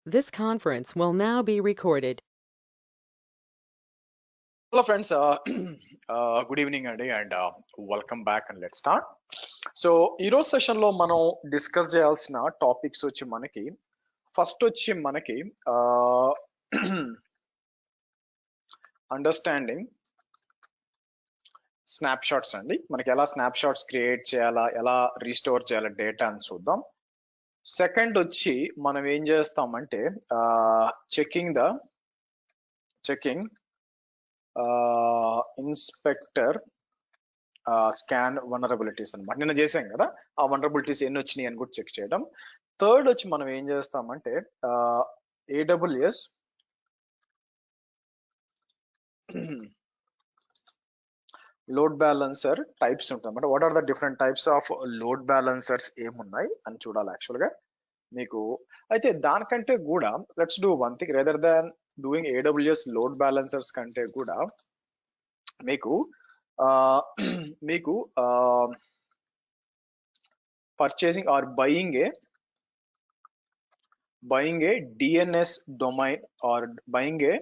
This conference will now be recorded. Hello friends, good evening అండి and welcome back and let's start. So ఈరోజు సెషన్లో మనం discuss చేయాల్సిన topics వచ్చి మనకి ఫస్ట్ వచ్చి మనకి అండర్స్టాండింగ్ స్నాప్ షాట్స్ అండి. మనకి ఎలా స్నాప్ షాట్స్ క్రియేట్ చేయాలా, ఎలా రీస్టోర్ చేయాలా డేటా అని చూద్దాం. సెకండ్ వచ్చి మనం ఏం చేస్తామంటే చెకింగ్ ఇన్స్పెక్టర్ స్కాన్ వనరబిలిటీస్ అనమాట. నిన్న చేసాం కదా, ఆ వనరబిలిటీస్ ఎన్ని వచ్చినాయి అని కూడా చెక్ చేయడం. థర్డ్ వచ్చి మనం ఏం చేస్తామంటే AWS లోడ్ బ్యాలెన్సర్ టైప్స్ ఉంటాయి. What are the different types of load balancers ఏమున్నాయి అని చూడాలి యాక్చువల్గా మీకు. అయితే దానికంటే కూడా let's do one thing, rather than doing AWS load balancers కంటే కూడా మీకు purchasing or buying a DNS domain or buying a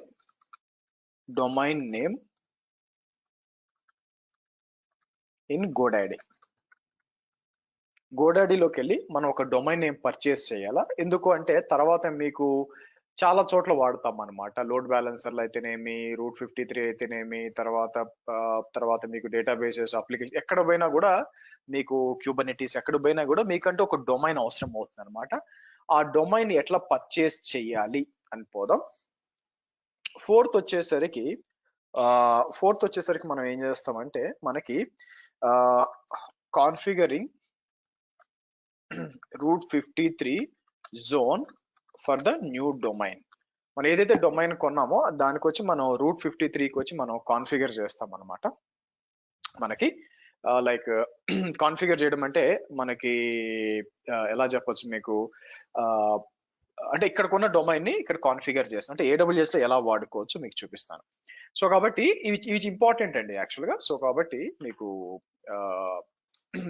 domain name in GoDaddy. GoDaddyలోకి వెళ్ళి మనం ఒక డొమైన్ నేమ్ పర్చేస్ చేయాలా. ఎందుకు అంటే తర్వాత మీకు చాలా చోట్ల వాడతాం అనమాట. లోడ్ బ్యాలెన్సర్లు అయితేనేమి, Route 53 అయితేనేమి, తర్వాత మీకు డేటాబేసెస్ అప్లికేషన్ ఎక్కడ పోయినా కూడా మీకు క్యూబర్నెటీస్ ఎక్కడ పోయినా కూడా మీకంటే ఒక డొమైన్ అవసరం అవుతుంది అనమాట. ఆ డొమైన్ ఎట్లా పర్చేస్ చేయాలి అని పోదాం. ఫోర్త్ వచ్చేసరికి మనం ఏం చేస్తామంటే మనకి configuring Route 53 zone for the new domain. మనం ఏదైతే డొమైన్ కొన్నామో దానికి వచ్చి మనం Route 53కి వచ్చి మనం కాన్ఫిగర్ చేస్తాం అనమాట. మనకి లైక్ కాన్ఫిగర్ చేయడం అంటే మనకి ఎలా చెప్పొచ్చు మీకు, అంటే ఇక్కడ కొన్న డొమైన్ ని ఇక్కడ కాన్ఫిగర్ చేస్తాం. అంటే AWS లో ఎలా వాడుకోవచ్చు మీకు చూపిస్తాను. సో కాబట్టి ఇవి ఇంపార్టెంట్ అండి యాక్చువల్గా. సో కాబట్టి మీకు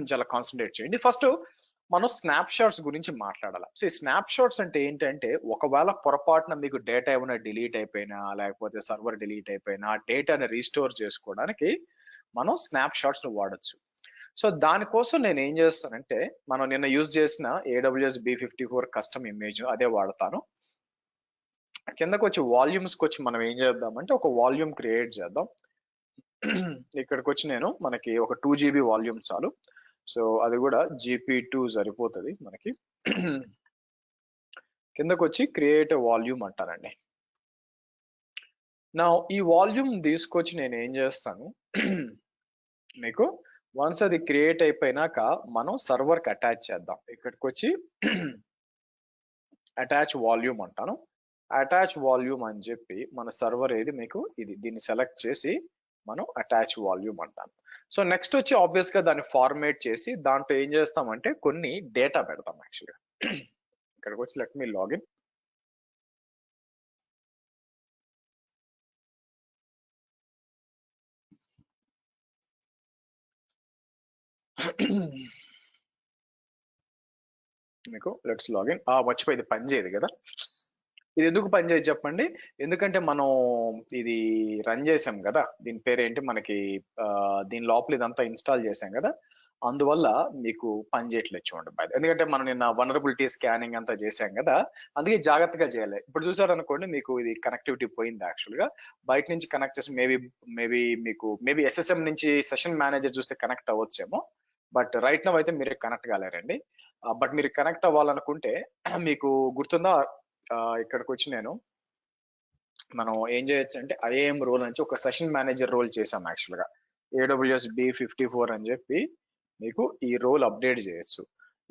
చాలా కాన్సన్ట్రేట్ చేయండి. ఫస్ట్ మనం స్నాప్ షాట్స్ గురించి మాట్లాడాలి. సో ఈ స్నాప్ షాట్స్ అంటే ఏంటంటే, ఒకవేళ పొరపాటున మీకు డేటా ఏమైనా డిలీట్ అయిపోయినా, లేకపోతే సర్వర్ డిలీట్ అయిపోయినా, డేటాని రీస్టోర్ చేసుకోవడానికి మనం స్నాప్ షాట్స్ ని వాడచ్చు. సో దానికోసం నేను ఏం చేస్తానంటే, మనం నిన్న యూజ్ చేసిన AWS B54 కస్టమ్ ఇమేజ్ అదే వాడతాను. కిందకు వచ్చి వాల్యూమ్స్కి వచ్చి మనం ఏం చేద్దామంటే ఒక వాల్యూమ్ క్రియేట్ చేద్దాం. ఇక్కడికి వచ్చి మనకి ఒక 2 GB వాల్యూమ్ చాలు. సో అది కూడా GP2 సరిపోతుంది మనకి. కిందకు వచ్చి క్రియేట్ వాల్యూమ్ అంటానండి. నా ఈ వాల్యూమ్ తీసుకొచ్చి నేను ఏం చేస్తాను మీకు, వన్స్ అది క్రియేట్ అయిపోయినాక మనం సర్వర్కి అటాచ్ చేద్దాం. ఇక్కడికి వచ్చి అటాచ్ వాల్యూమ్ అంటాను. అటాచ్ వాల్యూమ్ అని చెప్పి మన సర్వర్ ఏది మీకు దీన్ని సెలెక్ట్ చేసి మనం అటాచ్ వాల్యూమ్ అంటాను. సో నెక్స్ట్ వచ్చి ఆబ్వియస్ గా దాన్ని ఫార్మేట్ చేసి దాంట్లో ఏం చేస్తామంటే కొన్ని డేటా పెడతాం యాక్చువల్గా. ఇక్కడికి వచ్చి లెట్ మీ లాగిన్. మీకు లెట్స్ లాగిన్. మర్చిపోయింది, పని చేయదు కదా. ఇది ఎందుకు పనిచేయదు చెప్పండి. ఎందుకంటే మనం ఇది రన్ చేసాం కదా, దీని పేరు ఏంటి మనకి, దీని లోపల ఇదంతా ఇన్స్టాల్ చేసాం కదా, అందువల్ల మీకు పని చేయట్లేదు చూడండి బయట. ఎందుకంటే మనం నిన్న వనరబిలిటీ స్కానింగ్ అంతా చేసాం కదా, అందుకే జాగ్రత్తగా చేయాలి. ఇప్పుడు చూసారనుకోండి మీకు ఇది కనెక్టివిటీ పోయింది యాక్చువల్గా. బయట నుంచి కనెక్ట్ చేసి మేబీ SSM నుంచి సెషన్ మేనేజర్ చూస్తే కనెక్ట్ అవ్వచ్చేమో, బట్ రైట్ నౌ అయితే మీరు కనెక్ట్ కాలేరండి. బట్ మీరు కనెక్ట్ అవ్వాలనుకుంటే మీకు గుర్తుందా, ఇక్కడికి వచ్చి మనం ఏం చేయొచ్చు అంటే IAM రోల్ నుంచి ఒక సెషన్ మేనేజర్ రోల్ చేసాం యాక్చువల్గా. AWS B54 అని చెప్పి మీకు ఈ రోల్ అప్డేట్ చేయొచ్చు.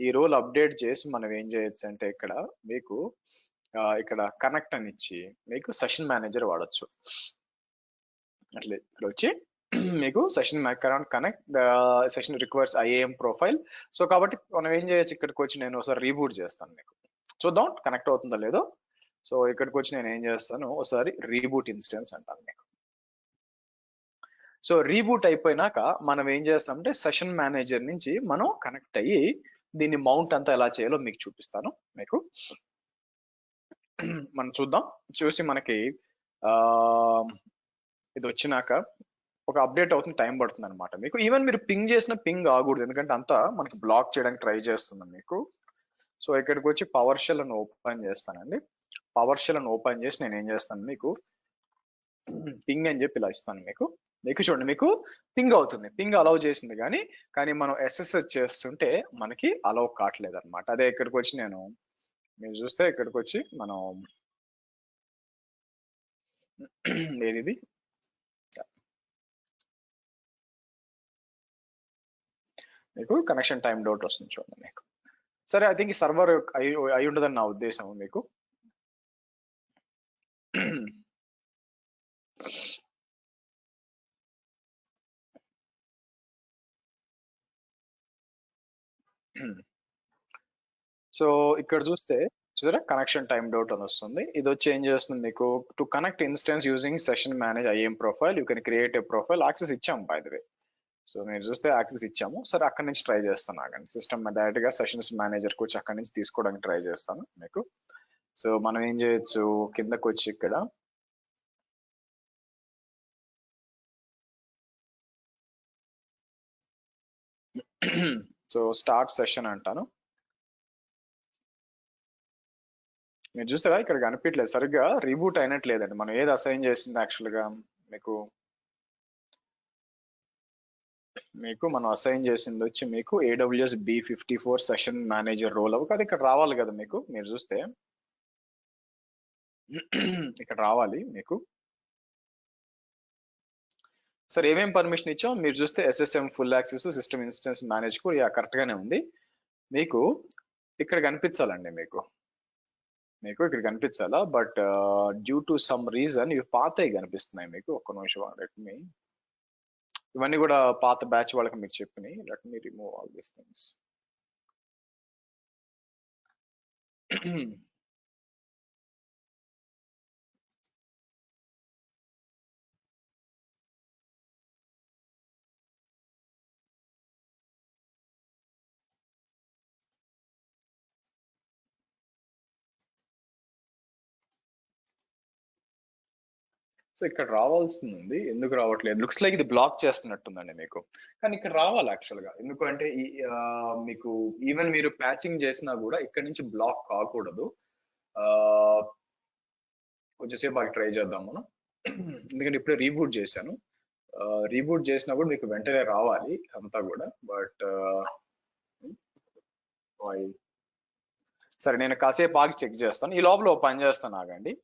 ఈ రోల్ అప్డేట్ చేసి మనం ఏం చేయొచ్చు అంటే ఇక్కడ మీకు ఇక్కడ కనెక్ట్ అని ఇచ్చి మీకు సెషన్ మేనేజర్ వాడచ్చు. అట్లే ఇక్కడ వచ్చి మీకు session connect session requires IAM profile. So కాబట్టి మనం ఏం చేయొచ్చు, ఇక్కడికి వచ్చి నేను ఒకసారి రీబూట్ చేస్తాను. మీకు చూద్దాం కనెక్ట్ అవుతుందో లేదో. సో ఇక్కడికి వచ్చి నేను ఏం చేస్తాను, ఒకసారి రీబూట్ ఇన్స్టెన్స్ అంటాను మీకు. సో రీబూట్ అయిపోయినాక మనం ఏం చేస్తామంటే సెషన్ మేనేజర్ నుంచి మనం కనెక్ట్ అయ్యి దీన్ని మౌంట్ అంతా ఎలా చేయాలో మీకు చూపిస్తాను మీకు. మనం చూద్దాం. చూసి మనకి ఇది వచ్చినాక ఒక అప్డేట్ అవుతుంది, టైం పడుతుంది అనమాట మీకు. ఈవెన్ మీరు పింగ్ చేసిన పింగ్ ఆగకూడదు, ఎందుకంటే అంతా మనకి బ్లాక్ చేయడానికి ట్రై చేస్తుంది మీకు. సో ఇక్కడికి వచ్చి పవర్ షెల్ అని ఓపెన్ చేస్తానండి. పవర్ షెల్ అని ఓపెన్ చేసి నేను ఏం చేస్తాను, మీకు పింగ్ అని చెప్పి ఇలా ఇస్తాను మీకు. చూడండి, మీకు పింగ్ అవుతుంది, పింగ్ అలౌ చేసింది, కానీ మనం ఎస్ఎస్ఎస్ చేస్తుంటే మనకి అలౌ కావట్లేదు అనమాట. అదే ఇక్కడికి వచ్చి నేను, మీరు చూస్తే ఇక్కడికి వచ్చి మనం ఏది మీకు కనెక్షన్ టైం డౌట్ వస్తుంది చూడండి మీకు. సరే, ఐ థింక్ ఈ సర్వర్ అయి ఉండదని నా ఉద్దేశం మీకు. సో ఇక్కడ చూసారా, కనెక్షన్ టైం డౌట్ అని వస్తుంది. ఇది వచ్చి ఏం చేస్తుంది మీకు, to connect instance using session manage IAM profile you can create a profile. Access ఇచ్చాము బై ద వే. సో మీరు చూస్తే యాక్సెస్ ఇచ్చాము. సరే, అక్కడి నుంచి ట్రై చేస్తాను ఆగండి. సిస్టమ్ డైరెక్ట్ గా సెషన్స్ మేనేజర్కి వచ్చి అక్కడి నుంచి తీసుకోవడానికి ట్రై చేస్తాను మీకు. సో మనం ఏం చేయొచ్చు, కిందకు వచ్చి ఇక్కడ సో స్టార్ట్ సెషన్ అంటాను. మీరు చూస్తారా, ఇక్కడ కనిపించలేదు, సరిగ్గా రీబూట్ అయినట్లేదండి. మనం ఏది అసైన్ చేసింది యాక్చువల్ గా మీకు మనం అసైన్ చేసింది వచ్చి మీకు AWS B54 session manager role అవ్వక అది ఇక్కడ రావాలి కదా మీకు. మీరు చూస్తే ఇక్కడ రావాలి మీకు. సరే, ఏమేం పర్మిషన్ ఇచ్చాం మీరు చూస్తే SSM full access, system instance manage కు కరెక్ట్ గానే ఉంది. మీకు ఇక్కడ కనిపించాలండి, మీకు ఇక్కడ కనిపించాలా, but due to some reason ఇవి పాతవి కనిపిస్తున్నాయి మీకు. ఒక్క నిమిషం, లెట్ మీ, ఇవన్నీ కూడా పాత బ్యాచ్ వాళ్ళకి మీకు చెప్పినాయి. Let me remove all these things. So ఇక్కడ రావాల్సింది ఉంది, ఎందుకు రావట్లేదు? లుక్స్ లైక్ ఇది బ్లాక్ చేస్తున్నట్టుందండి మీకు, కానీ ఇక్కడ రావాలి యాక్చువల్ గా. ఎందుకంటే మీకు ఈవెన్ మీరు ప్యాచింగ్ చేసినా కూడా ఇక్కడ నుంచి బ్లాక్ కాకూడదు. కొంచెంసేపు ఆగి ట్రై చేద్దాం మనం, ఎందుకంటే ఇప్పుడే రీబూట్ చేశాను. రీబూట్ చేసినా కూడా మీకు వెంటనే రావాలి అంతా కూడా, బట్ సరే నేను కాసేపు ఆగి చెక్ చేస్తాను. ఈ లోపల పని చేస్తాను, ఆగండి.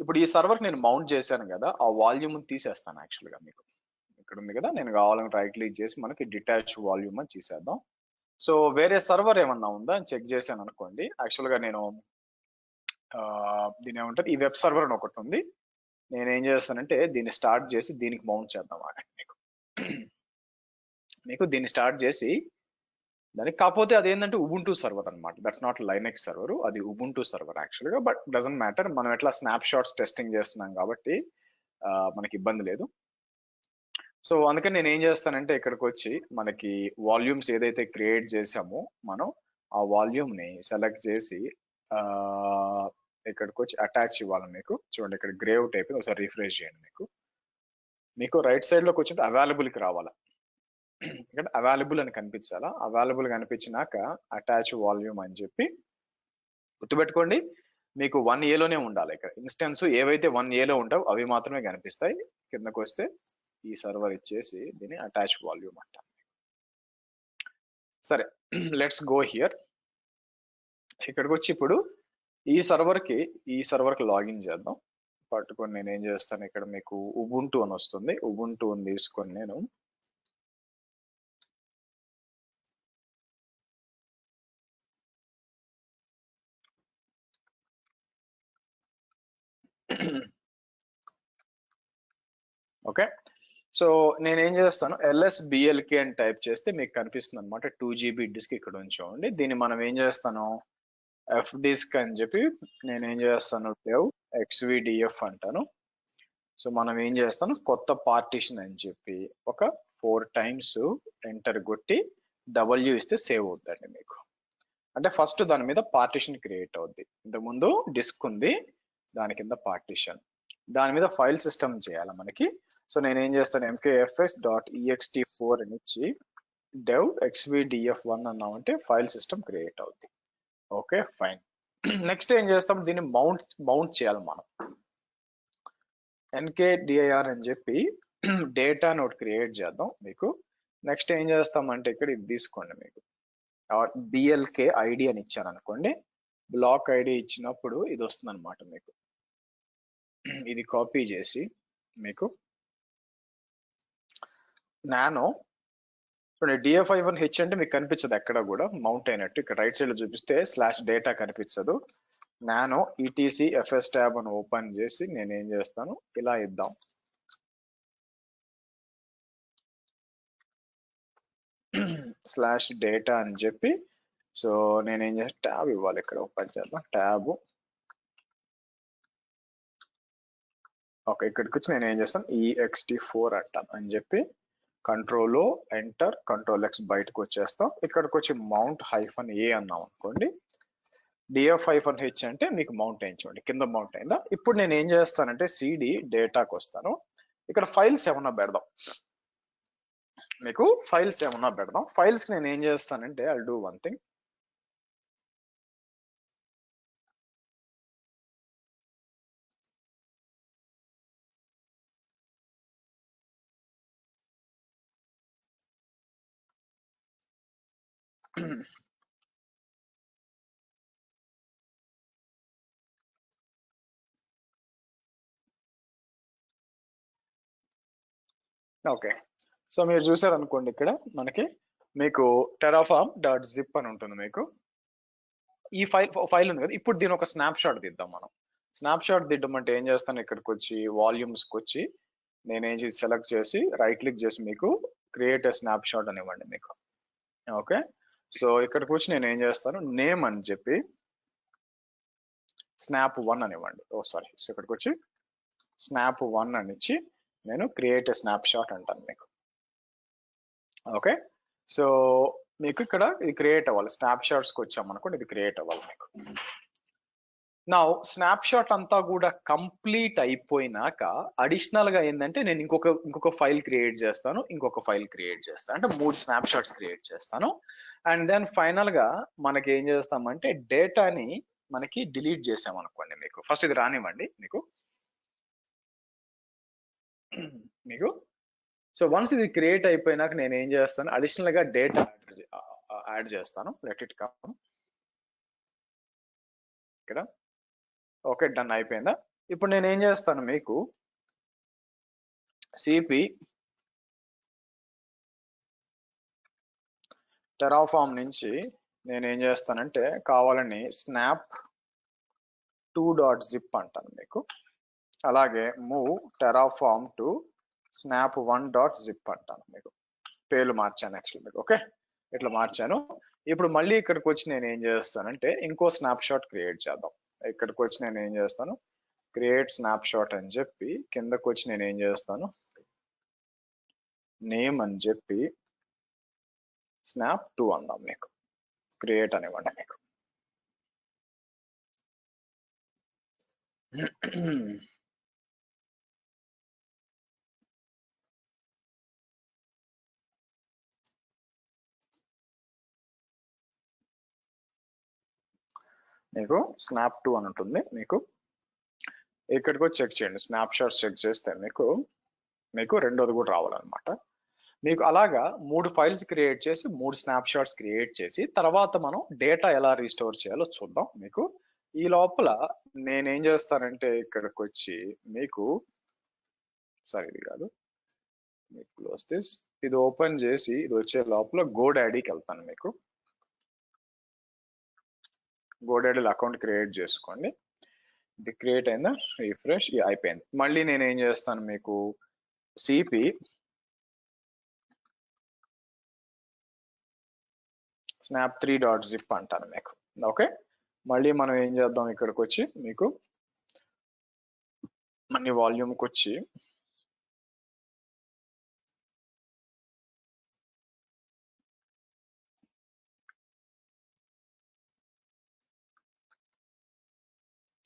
ఇప్పుడు ఈ సర్వర్ నేను మౌంట్ చేశాను కదా, ఆ వాల్యూమ్ తీసేస్తాను యాక్చువల్ గా మీకు. ఇక్కడ ఉంది కదా, నేను కావాలని రైట్ క్లిక్ చేసి మనకి డిటాచ్ వాల్యూమ్ అని తీసేద్దాం. సో వేరే సర్వర్ ఏమన్నా ఉందా అని చెక్ చేశాను అనుకోండి. యాక్చువల్ గా నేను దీని ఏమంటారు, ఈ వెబ్ సర్వర్ అని ఒకటి ఉంది. నేను ఏం చేస్తానంటే దీన్ని స్టార్ట్ చేసి దీనికి మౌంట్ చేద్దాం ఆగండి మీకు దీన్ని స్టార్ట్ చేసి దానికి, కాకపోతే అదేంటంటే ఉబుంటూ సర్వర్ అనమాట, దట్స్ నాట్ లైనెక్స్ సర్వర్, అది ఉబుంటూ సర్వర్ యాక్చువల్ గా. బట్ డజంట్ మ్యాటర్, మనం ఎట్లా స్నాప్ షాట్స్ టెస్టింగ్ చేస్తున్నాం కాబట్టి మనకి ఇబ్బంది లేదు. సో అందుకని నేను ఏం చేస్తానంటే ఇక్కడికి వచ్చి మనకి వాల్యూమ్స్ ఏదైతే క్రియేట్ చేసామో మనం ఆ వాల్యూమ్ ని సెలెక్ట్ చేసి ఇక్కడికి వచ్చి అటాచ్ ఇవ్వాలి మీకు. చూడండి, ఇక్కడ గ్రే అవుట్ అయిపోయింది, ఒకసారి రిఫ్రెష్ చేయండి. మీకు రైట్ సైడ్ లోకి వచ్చి అవైలబుల్ కి రావాలా, ఇక్కడ అవైలబుల్ అని కనిపించాలా. అవైలబుల్ కనిపించినాక అటాచ్ వాల్యూమ్ అని చెప్పి గుర్తుపెట్టుకోండి, మీకు 1A లోనే ఉండాలి. ఇక్కడ ఇన్స్టెన్స్ ఏవైతే 1A లో ఉంటావు అవి మాత్రమే కనిపిస్తాయి. కిందకు వస్తే ఈ సర్వర్ ఇచ్చేసి దీన్ని అటాచ్ వాల్యూమ్ అంటాం. సరే, లెట్స్ గో హియర్. ఇక్కడికి వచ్చి ఇప్పుడు ఈ సర్వర్కి లాగిన్ చేద్దాం. పట్టుకొని నేను ఏం చేస్తాను, ఇక్కడ మీకు ఉబుంటూ అని వస్తుంది, ఉబుంటూ అని తీసుకొని నేను ఓకే. సో నేనేం చేస్తాను, LSBLK అని టైప్ చేస్తే మీకు కనిపిస్తుంది అనమాట. 2GB డిస్క్ ఇక్కడ ఉంచండి. దీన్ని మనం ఏం చేస్తాను, F డిస్క్ అని చెప్పి నేనేం చేస్తాను, XVDF అంటాను. సో మనం ఏం చేస్తాను, కొత్త పార్టీషన్ అని చెప్పి ఒక 4 times ఎంటర్ కొట్టి W ఇస్తే సేవ్ అవుతుందండి మీకు. అంటే ఫస్ట్ దాని మీద పార్టీషన్ క్రియేట్ అవుద్ది. ఇంతకుముందు డిస్క్ ఉంది, దాని కింద పార్టిషన్, దాని మీద ఫైల్ సిస్టమ్ చేయాలి మనకి. సో నేను ఏం చేస్తాను, mkfs.ext4 అని ఇచ్చి dev xvdf1 అన్నామంటే ఫైల్ సిస్టమ్ క్రియేట్ అవుద్ది. Okay fine. నెక్స్ట్ ఏం చేస్తాం, దీన్ని మౌంట్ చేయాలి మనం. nkdir అని చెప్పి డేటా నోట్ క్రియేట్ చేద్దాం మీకు. నెక్స్ట్ ఏం చేస్తామంటే ఇక్కడ ఇది తీసుకోండి, మీకు blk id అని ఇచ్చాను అనుకోండి, బ్లాక్ ఐడి ఇచ్చినప్పుడు ఇది వస్తుంది అనమాట మీకు. ఇది కాపీ చేసి మీకు నానో df1h అంటే మీకు కనిపించదు ఎక్కడ కూడా మౌంట్ అయినట్టు. ఇక్కడ రైట్ సైడ్ లో చూపిస్తే /data కనిపించదు. నానో etc fs tab అని ఓపెన్ చేసి నేను ఏం చేస్తాను, ఇలా ఇద్దాం. /data అని చెప్పి, సో నేను ఏం చేస్తాను, ట్యాబ్ ఇవ్వాలి, ఇక్కడ ఓపెన్ చేద్దాం ట్యాబ్. ఓకే ఇక్కడికి వచ్చి నేను ఏం చేస్తాను, ext4 అంటాను అని చెప్పి కంట్రోల్ ఎంటర్ కంట్రోల్ x బయటకు వచ్చేస్తాం. ఇక్కడికి వచ్చి మౌంట్ -a అన్నాం అనుకోండి, df-h అంటే మీకు మౌంట్ అయింది, కింద మౌంట్ అయిందా. ఇప్పుడు నేను ఏం చేస్తానంటే cd డేటాకి వస్తాను, ఇక్కడ ఫైల్స్ ఏమన్నా పెడదాం, మీకు ఫైల్స్ ఏమన్నా పెడదాం. ఫైల్స్ కి నేను ఏం చేస్తానంటే I do one thing, okay. So మీరు చూసారు అనుకోండి, ఇక్కడ మనకి మీకు terraform.zip అని ఉంటుంది మీకు. ఈ ఫైల్ ఉంది కదా, ఇప్పుడు దీని ఒక స్నాప్ షాట్ తీద్దాం మనం. స్నాప్ షాట్ తీద్దామంటే ఏం చేస్తాను, ఇక్కడికి వచ్చి వాల్యూమ్స్కి వచ్చి నేనేం చేసి సెలెక్ట్ చేసి రైట్ క్లిక్ చేసి మీకు క్రియేట్ ఎ స్నాప్ షాట్ అని ఇవ్వండి మీకు. ఓకే సో ఇక్కడికి వచ్చి నేను ఏం చేస్తాను, నేమ్ అని చెప్పి snap1 అని ఇవ్వండి. సారీ, సో ఇక్కడికి వచ్చి snap1 అని ఇచ్చి నేను క్రియేట్ ఎ స్నాప్ షాట్ అంటాను మీకు. ఓకే సో మీకు ఇక్కడ ఇది క్రియేట్ అవ్వాలి, స్నాప్ షాట్స్కి వచ్చాం అనుకోండి, ఇది క్రియేట్ అవ్వాలి మీకు. నా స్నాప్ షాట్ అంతా కూడా కంప్లీట్ అయిపోయినాక అడిషనల్ గా ఏంటంటే నేను ఇంకొక ఫైల్ క్రియేట్ చేస్తాను, ఇంకొక ఫైల్ క్రియేట్ చేస్తాను, అంటే 3 స్నాప్ షాట్స్ క్రియేట్ చేస్తాను. అండ్ దెన్ ఫైనల్ గా మనకి ఏం చేస్తామంటే డేటాని మనకి డిలీట్ చేసాం అనుకోండి మీకు. ఫస్ట్ ఇది రానివ్వండి మీకు. సో వన్స్ ఇది క్రియేట్ అయిపోయినాక నేను ఏం చేస్తాను, అడిషనల్ గా డేటా యాడ్ చేస్తాను. లెట్ ఇట్ కమ్ ఇక్కడ. ఓకే డన్ అయిపోయిందా. ఇప్పుడు నేను ఏం చేస్తాను, మీకు సిపి టెరాఫామ్ నుంచి నేను ఏం చేస్తానంటే కావాలని snap2.zip అంటాను మీకు. అలాగే మూవ్ టెరాఫామ్ టు snap1.zip అంటాను మీకు. పేర్లు మార్చాను యాక్చువల్ మీకు. ఓకే ఇట్లా మార్చాను. ఇప్పుడు మళ్ళీ ఇక్కడికి వచ్చి నేను ఏం చేస్తానంటే ఇంకో స్నాప్ షాట్ క్రియేట్ చేద్దాం. ఇక్కడికి వచ్చి నేను ఏం చేస్తాను, క్రియేట్ స్నాప్ షాట్ అని చెప్పి కిందకు వచ్చి నేను ఏం చేస్తాను, నేమ్ అని చెప్పి snap2 అందాం మీకు. క్రియేట్ అనివ్వండి మీకు. మీకు snap2 అని ఉంటుంది మీకు. ఇక్కడికి వచ్చి చెక్ చేయండి, స్నాప్ షాట్స్ చెక్ చేస్తే మీకు రెండోది కూడా రావాలన్నమాట మీకు. అలాగా 3 ఫైల్స్ క్రియేట్ చేసి 3 స్నాప్ షాట్స్ క్రియేట్ చేసి తర్వాత మనం డేటా ఎలా రీస్టోర్ చేయాలో చూద్దాం మీకు. ఈ లోపల నేనేం చేస్తానంటే ఇక్కడికి వచ్చి మీకు ఇది కాదు, మీకు క్లోజ్ దిస్, ఇది ఓపెన్ చేసి ఇది వచ్చే లోపల గోడాడీకి వెళ్తాను మీకు. గోడాడీలో అకౌంట్ క్రియేట్ చేసుకోండి. ఇది క్రియేట్ అయిందా, రిఫ్రెష్, అయిపోయింది. మళ్ళీ నేను ఏం చేస్తాను, మీకు సిపి snap3.zip అంటాను మీకు. ఓకే మళ్ళీ మనం ఏం చేద్దాం, ఇక్కడికి వచ్చి మీకు మళ్ళీ వాల్యూమ్కి వచ్చి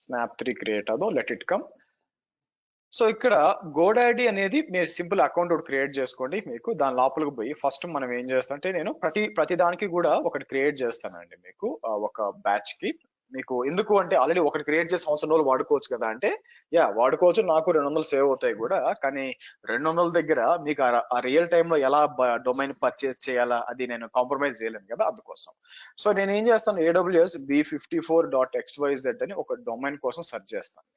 snap3 క్రియేట్ అదో లెట్ ఇట్ కమ్. సో ఇక్కడ గోడాడీ అనేది మీరు సింపుల్ అకౌంట్ ఒకటి క్రియేట్ చేసుకోండి. మీకు దాని లోపలికి పోయి ఫస్ట్ మనం ఏం చేస్తాం అంటే నేను ప్రతి దానికి కూడా ఒకటి క్రియేట్ చేస్తానండి మీకు ఒక బ్యాచ్ కి. మీకు ఎందుకు అంటే ఆల్రెడీ ఒకటి క్రియేట్ చేసి సంవత్సరం రోజులు వాడుకోవచ్చు కదా అంటే యా వాడుకోవచ్చు, నాకు 200 సేవ్ అవుతాయి కూడా. కానీ 200 దగ్గర మీకు ఆ రియల్ టైంలో ఎలా డొమైన్ పర్చేస్ చేయాలా అది నేను కాంప్రమైజ్ చేయలేను కదా, అందుకోసం. సో నేను ఏం చేస్తాను, AWS b54.xyz అని ఒక డొమైన్ కోసం సెర్చ్ చేస్తాను.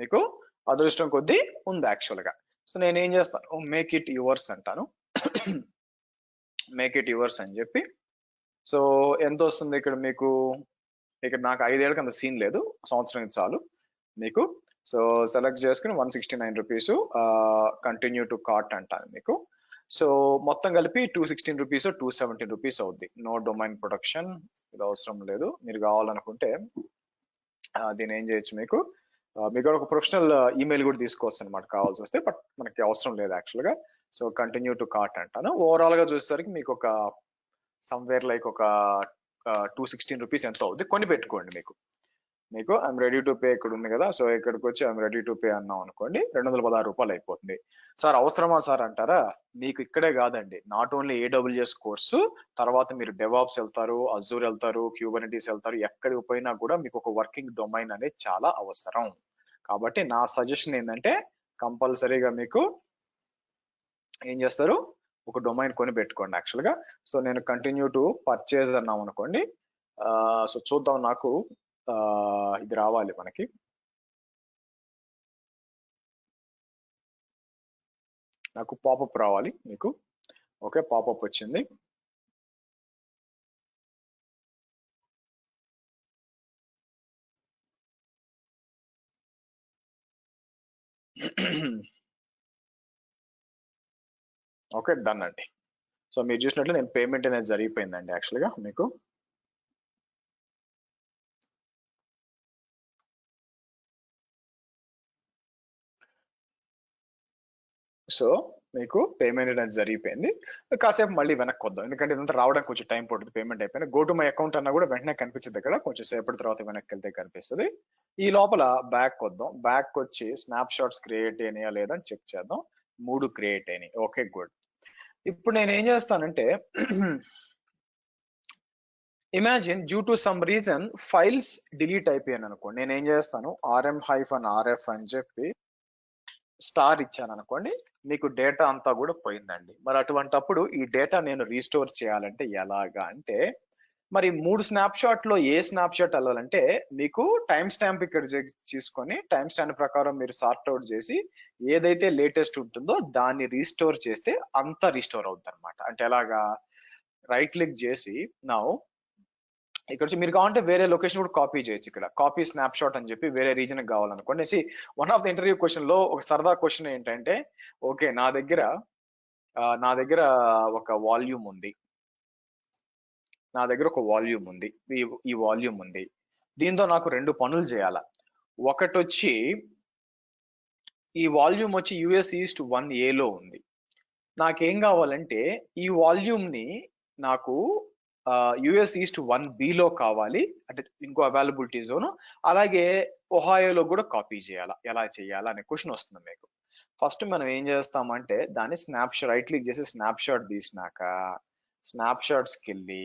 మీకు అదృష్టం కొద్దీ ఉంది యాక్చువల్ గా. సో నేను ఏం చేస్తాను, మేక్ ఇట్ యువర్స్ అంటాను. మేక్ ఇట్ యువర్స్ అని చెప్పి సో ఎంత వస్తుంది ఇక్కడ మీకు, ఇక్కడ నాకు 5 ఏళ్ళకి అంత సీన్ లేదు, సంవత్సరం చాలు మీకు. సో సెలెక్ట్ చేసుకుని 169 రూపీస్ కంటిన్యూ టు కార్ట్ అంటాను మీకు. సో మొత్తం కలిపి 216 రూపీస్ 217 రూపీస్ అవుద్ది. నో డొమైన్ ప్రొటెక్షన్, ఇది అవసరం లేదు. మీరు కావాలనుకుంటే దీని ఏం చేయొచ్చు, మీకు ఒక ప్రొఫెషనల్ ఈమెయిల్ కూడా తీసుకోవచ్చు అనమాట కావాల్సి వస్తే, బట్ మనకి అవసరం లేదు యాక్చువల్ గా. సో కంటిన్యూ టు కార్ట్ అంటాను. ఓవరాల్ గా చూసేసరికి మీకు ఒక సమ్వేర్ లైక్ ఒక 216 రూపీస్ ఎంత అవుద్ది కొని పెట్టుకోండి. మీకు ఐఎమ్ రెడీ టు పే ఇక్కడ ఉంది కదా, సో ఇక్కడికి వచ్చి ఐఎమ్ రెడీ టు పే అన్నాం అనుకోండి, 216 రూపాయలు అయిపోతుంది. సార్ అవసరమా సార్ అంటారా, మీకు ఇక్కడే కాదండి, నాట్ ఓన్లీ AWS కోర్సు, తర్వాత మీరు డెవాప్స్ వెళ్తారు, అజూర్ వెళ్తారు, క్యూబర్నెటీస్ వెళ్తారు, ఎక్కడికి పోయినా కూడా మీకు ఒక వర్కింగ్ డొమైన్ అనేది చాలా అవసరం. కాబట్టి నా సజెషన్ ఏంటంటే కంపల్సరీగా మీకు ఏం చేస్తారు, ఒక డొమైన్ కొని పెట్టుకోండి యాక్చువల్ గా. సో నేను కంటిన్యూ టు పర్చేజ్ అన్నాం అనుకోండి. సో చూద్దాం, నాకు ఇది రావాలి, మనకి నాకు పాపప్ రావాలి మీకు. ఓకే పాపప్ వచ్చింది. ఓకే డన్ అండి. సో మీరు చూసినట్లు నేను పేమెంట్ అనేది జరిగిపోయిందండి యాక్చువల్గా మీకు. సో మీకు పేమెంట్ అనేది జరిగిపోయింది. కాసేపు మళ్ళీ వెనక్కి వద్దాం, ఎందుకంటే ఇదంతా రావడానికి కొంచెం టైం పడుతుంది. పేమెంట్ అయిపోయింది. గో టు మై అకౌంట్ అన్నా కూడా వెంటనే కనిపించింది ఇక్కడ, కొంచెం సేపటి తర్వాత వెనక్కి వెళ్తే కనిపిస్తుంది. ఈ లోపల బ్యాక్ వద్దాం, బ్యాక్ వచ్చి స్నాప్ షాట్స్ క్రియేట్ అయినాయా లేదా అని చెక్ చేద్దాం. 3 క్రియేట్ అయినాయి. Okay good. ఇప్పుడు నేను ఏం చేస్తానంటే imagine due to some reason files delete అయిపోయాను అనుకోండి, నేను ఏం చేస్తాను rm-rf అని చెప్పి స్టార్ ఇచ్చాను అనుకోండి, మీకు డేటా అంతా కూడా పోయిందండి. మరి అటువంటప్పుడు ఈ డేటా నేను రీస్టోర్ చేయాలంటే ఎలాగా అంటే, మరి 3 స్నాప్ షాట్ లో ఏ స్నాప్ షాట్ వెళ్ళాలంటే మీకు టైం స్టాంప్ ఇక్కడ తీసుకొని టైం స్టాంప్ ప్రకారం మీరు సార్ట్ అవుట్ చేసి ఏదైతే లేటెస్ట్ ఉంటుందో దాన్ని రీస్టోర్ చేస్తే అంతా రీస్టోర్ అవుతుంది అనమాట. అంటే ఎలాగా, రైట్ క్లిక్ చేసి నా ఇక్కడ మీరు కావాలంటే వేరే లొకేషన్ కూడా కాపీ చేయొచ్చు. ఇక్కడ కాపీ స్నాప్ షాట్ అని చెప్పి వేరే రీజన్ కావాలనుకోండి. One of the interview question లో ఒక సరదా క్వశ్చన్ ఏంటంటే, ఓకే నా దగ్గర ఒక వాల్యూమ్ ఉంది, ఈ వాల్యూమ్ ఉంది, దీంతో నాకు 2 పనులు చేయాల. ఒకటి వచ్చి ఈ వాల్యూమ్ వచ్చి US ఈస్ట్ 1A లో ఉంది. నాకేం కావాలంటే ఈ వాల్యూమ్ ని నాకు US ఈస్ట్ 1B లో కావాలి, అంటే ఇంకో అవైలబిలిటీ జోన్. అలాగే ఒహాయోలో కూడా కాపీ చేయాలా, ఎలా చేయాలా అనే క్వశ్చన్ వస్తుంది మీకు. ఫస్ట్ మనం ఏం చేస్తామంటే దాన్ని రైట్ క్లిక్ చేసి స్నాప్ షాట్ తీసినాక స్నాప్ షాట్స్కి వెళ్ళి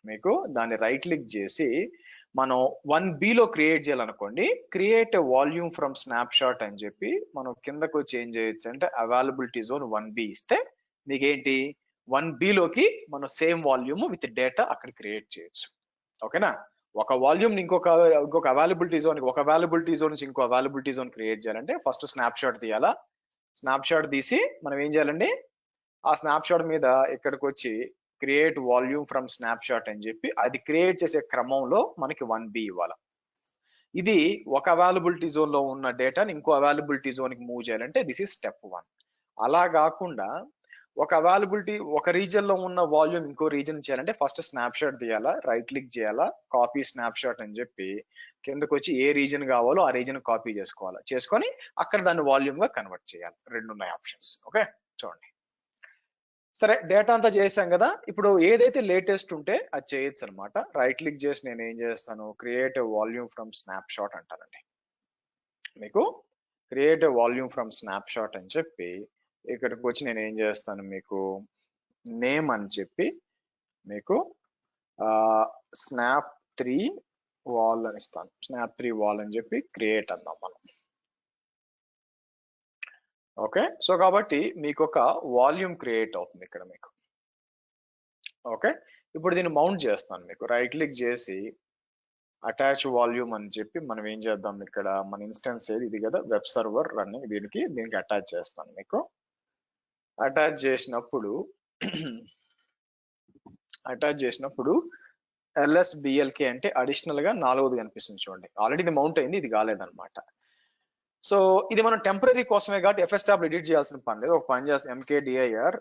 మీకు దాన్ని రైట్ క్లిక్ చేసి మనం 1B లో క్రియేట్ చేయాలనుకోండి, create a volume from snapshot అని చెప్పి మనం కిందకు వచ్చి ఏం చేయొచ్చు అంటే అవైలబిలిటీ జోన్ 1B ఇస్తే మీకేంటి 1B లోకి మనం సేమ్ వాల్యూమ్ విత్ డేటా అక్కడ క్రియేట్ చేయొచ్చు. ఓకేనా, ఒక వాల్యూమ్ ఇంకొక అవైలబిలిటీ జోన్, ఒక అవైలబిలిటీ జోన్ నుంచి ఇంకో అవైలబిలిటీ జోన్ క్రియేట్ చేయాలంటే ఫస్ట్ స్నాప్ షాట్ తీయాలా. స్నాప్ షాట్ తీసి మనం ఏం చేయాలండి, ఆ స్నాప్ షాట్ మీద ఇక్కడికి వచ్చి create volume from snapshot అని చెప్పి అది క్రియేట్ చేసే క్రమంలో మనకి 1B ఇవ్వాలి. ఇది ఒక అవైలబిలిటీ జోన్ లో ఉన్న డేటాని ఇంకో అవైలబిలిటీ జోన్ కి మూవ్ చేయాలంటే దిస్ ఈస్ స్టెప్ 1. అలా కాకుండా ఒక రీజన్ లో ఉన్న వాల్యూమ్ ఇంకో రీజన్ చేయాలంటే ఫస్ట్ స్నాప్ షాట్ తీయాలా, రైట్ క్లిక్ చేయాలా, కాపీ స్నాప్ షాట్ అని చెప్పి కిందకు వచ్చి ఏ రీజన్ కావాలో ఆ రీజన్ కాపీ చేసుకొని అక్కడ దాన్ని వాల్యూమ్ గా కన్వర్ట్ చేయాలి. 2 ఉన్నాయి ఆప్షన్స్. ఓకే చూడండి, సరే డేటా అంతా చేసాం కదా. ఇప్పుడు ఏదైతే లేటెస్ట్ ఉంటే అది చేయొచ్చు అనమాట. రైట్ క్లిక్ చేసి నేను ఏం చేస్తాను, create a volume from snapshot అంటానండి. మీకు create a volume from snapshot అని చెప్పి ఇక్కడికి వచ్చి నేను ఏం చేస్తాను, మీకు నేమ్ అని చెప్పి మీకు స్నాప్ 3 వాల్ అని ఇస్తాను. స్నాప్ 3 వాల్ అని చెప్పి క్రియేట్ అందాం మనం. ఓకే, సో కాబట్టి మీకు ఒక వాల్యూమ్ క్రియేట్ అవుతుంది ఇక్కడ మీకు. ఓకే, ఇప్పుడు దీన్ని మౌంట్ చేస్తాను. మీకు రైట్ క్లిక్ చేసి అటాచ్ వాల్యూమ్ అని చెప్పి మనం ఏం చేద్దాం, ఇక్కడ మన ఇన్స్టెన్స్ ఏది ఇది కదా, వెబ్ సర్వర్ రన్నింగ్, దీనికి అటాచ్ చేస్తాను. మీకు అటాచ్ చేసినప్పుడు LSBLK అంటే అడిషనల్ గా 4ది కనిపిస్తుంది చూడండి. ఆల్రెడీ ఇది మౌంట్ అయింది, ఇది కాలేదన్నమాట. సో ఇది మనం టెంపరీ కోసమే కాబట్టి FS ట్యాబ్ ఎడిట్ చేయాల్సిన పని లేదు. ఒక పని చేస్తాం, MKDIR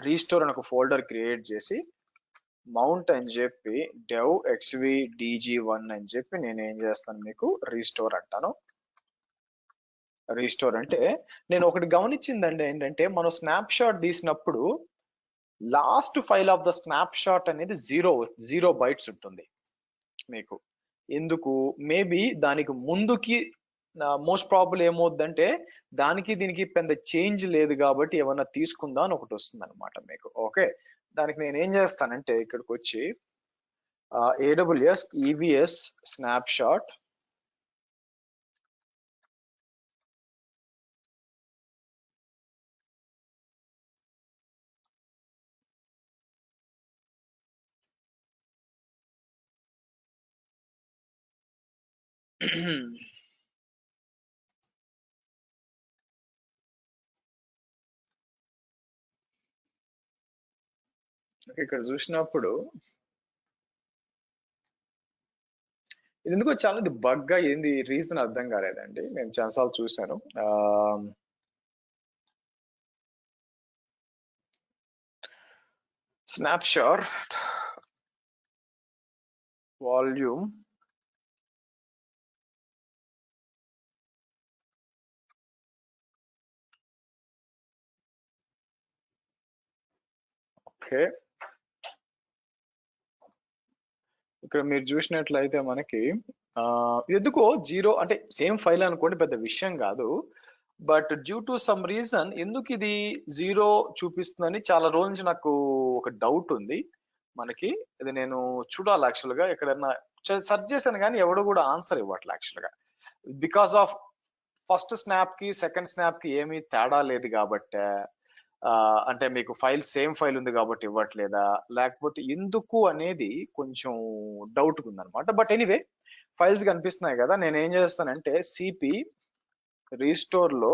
రీస్టోర్ అని ఒక ఫోల్డర్ క్రియేట్ చేసి మౌంట్ అని చెప్పి dev xvdg1 అని చెప్పి నేను ఏం చేస్తాను, మీకు రీస్టోర్ అంటాను. రీస్టోర్ అంటే నేను ఒకటి గమనించిందండి ఏంటంటే, మనం స్నాప్ షాట్ తీసినప్పుడు last file of the snap shot అనేది 0 బైట్స్ ఉంటుంది మీకు. ఎందుకు, మేబీ దానికి ముందుకి మోస్ట్ ప్రాబుల్ ఏమవుద్దంటే దానికి దీనికి పెద్ద చేంజ్ లేదు కాబట్టి ఏమన్నా తీసుకుందా అని ఒకటి వస్తుంది అనమాట మీకు. ఓకే, దానికి నేను ఏం చేస్తానంటే ఇక్కడికి వచ్చి AWS EBS స్నాప్ షాట్ ఇక్కడ చూసినప్పుడు ఇది ఎందుకో చాలా బగ్గా ఏంది రీజన్ అర్థం కాలేదండి. నేను చాలాసార్లు చూశాను. స్నాప్షాట్ వాల్యూమ్ ఓకే, ఇక్కడ మీరు చూసినట్లయితే మనకి ఎందుకో 0 అంటే సేమ్ ఫైల్ అనుకోండి, పెద్ద విషయం కాదు. But due to some reason ఎందుకు ఇది 0 చూపిస్తుందని చాలా రోజు నుంచి నాకు ఒక డౌట్ ఉంది మనకి. ఇది నేను చూడాలి యాక్చువల్ గా, ఎక్కడన్నా సెర్చ్ చేశాను కానీ ఎవడు కూడా ఆన్సర్ ఇవ్వట్లే యాక్చువల్ గా. బికాస్ ఆఫ్ ఫస్ట్ స్నాప్ కి సెకండ్ స్నాప్ కి ఏమీ తేడా లేదు కాబట్టి, అంటే మీకు ఫైల్ సేమ్ ఫైల్ ఉంది కాబట్టి ఇవ్వట్లేదా, లేకపోతే ఎందుకు అనేది కొంచెం డౌట్ ఉందన్నమాట. బట్ ఎనీవే ఫైల్స్ కనిపిస్తున్నాయి కదా, నేను ఏం చేస్తానంటే సిపి రీస్టోర్ లో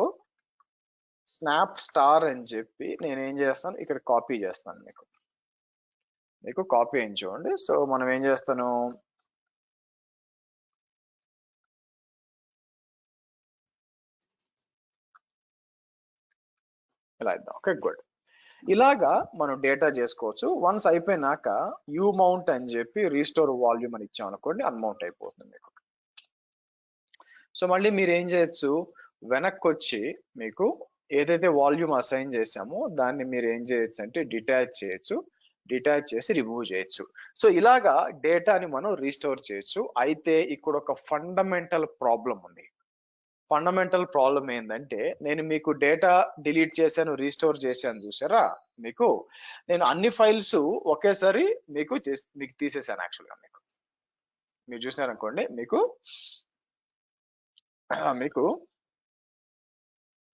స్నాప్ స్టార్ అని చెప్పి నేను ఏం చేస్తాను, ఇక్కడ కాపీ చేస్తాను. మీకు కాపీ అని చూడండి. సో మనం ఏం చేస్తాను, ఇలా ఇద్దాం. ఓకే గుడ్, ఇలాగా మనం డేటా చేసుకోవచ్చు. వన్స్ అయిపోయినాక యూ మౌంట్ అని చెప్పి రీస్టోర్ వాల్యూమ్ అని ఇచ్చాం అనుకోండి, అన్మౌంట్ అయిపోతుంది మీకు. సో మళ్ళీ మీరు ఏం చేయొచ్చు, వెనక్కి వచ్చి మీకు ఏదైతే వాల్యూమ్ అసైన్ చేసామో దాన్ని మీరు ఏం చేయొచ్చు అంటే డిటాచ్ చేయొచ్చు, డిటాచ్ చేసి రిమూవ్ చేయొచ్చు. సో ఇలాగా డేటాని మనం రీస్టోర్ చేయొచ్చు. అయితే ఇక్కడ ఒక ఫండమెంటల్ ప్రాబ్లం ఉంది. ఫండమెంటల్ ప్రాబ్లం ఏంటంటే, నేను మీకు డేటా డిలీట్ చేశాను, రీస్టోర్ చేశాను చూసారా, మీకు నేను అన్ని ఫైల్స్ ఒకేసారి మీకు తీసేసాను యాక్చువల్గా. మీరు చూసినారనుకోండి,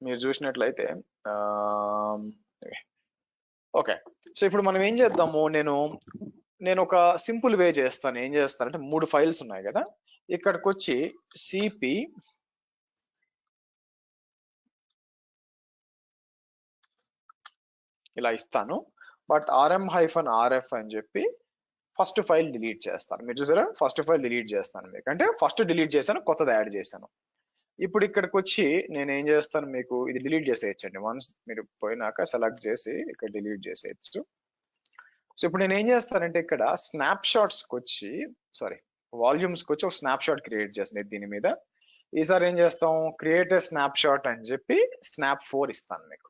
మీరు చూసినట్లయితే ఓకే. సో ఇప్పుడు మనం ఏం చేద్దాము, నేను ఒక సింపుల్ వే చేస్తాను. ఏం చేస్తానంటే 3 ఫైల్స్ ఉన్నాయి కదా, ఇక్కడికి వచ్చి సిపి ఇలా ఇస్తాను. బట్ rm-rf అని చెప్పి ఫస్ట్ ఫైల్ డిలీట్ చేస్తాను. మీరు చూసారా, ఫస్ట్ ఫైల్ డిలీట్ చేస్తాను మీకు. అంటే ఫస్ట్ డిలీట్ చేశాను, కొత్తది యాడ్ చేశాను. ఇప్పుడు ఇక్కడికి వచ్చి నేను ఏం చేస్తాను, మీకు ఇది డిలీట్ చేసేయచ్చండి. వన్స్ మీరు పోయినాక సెలెక్ట్ చేసి ఇక్కడ డిలీట్ చేసేయచ్చు. సో ఇప్పుడు నేను ఏం చేస్తానంటే ఇక్కడ స్నాప్ షాట్స్కి వచ్చి వాల్యూమ్స్కి వచ్చి ఒక స్నాప్ షాట్ క్రియేట్ చేస్తాను దీని మీద. ఈసారి ఏం చేస్తాం, క్రియేట్ ఏ స్నాప్ షాట్ అని చెప్పి స్నాప్ 4 ఇస్తాను మీకు.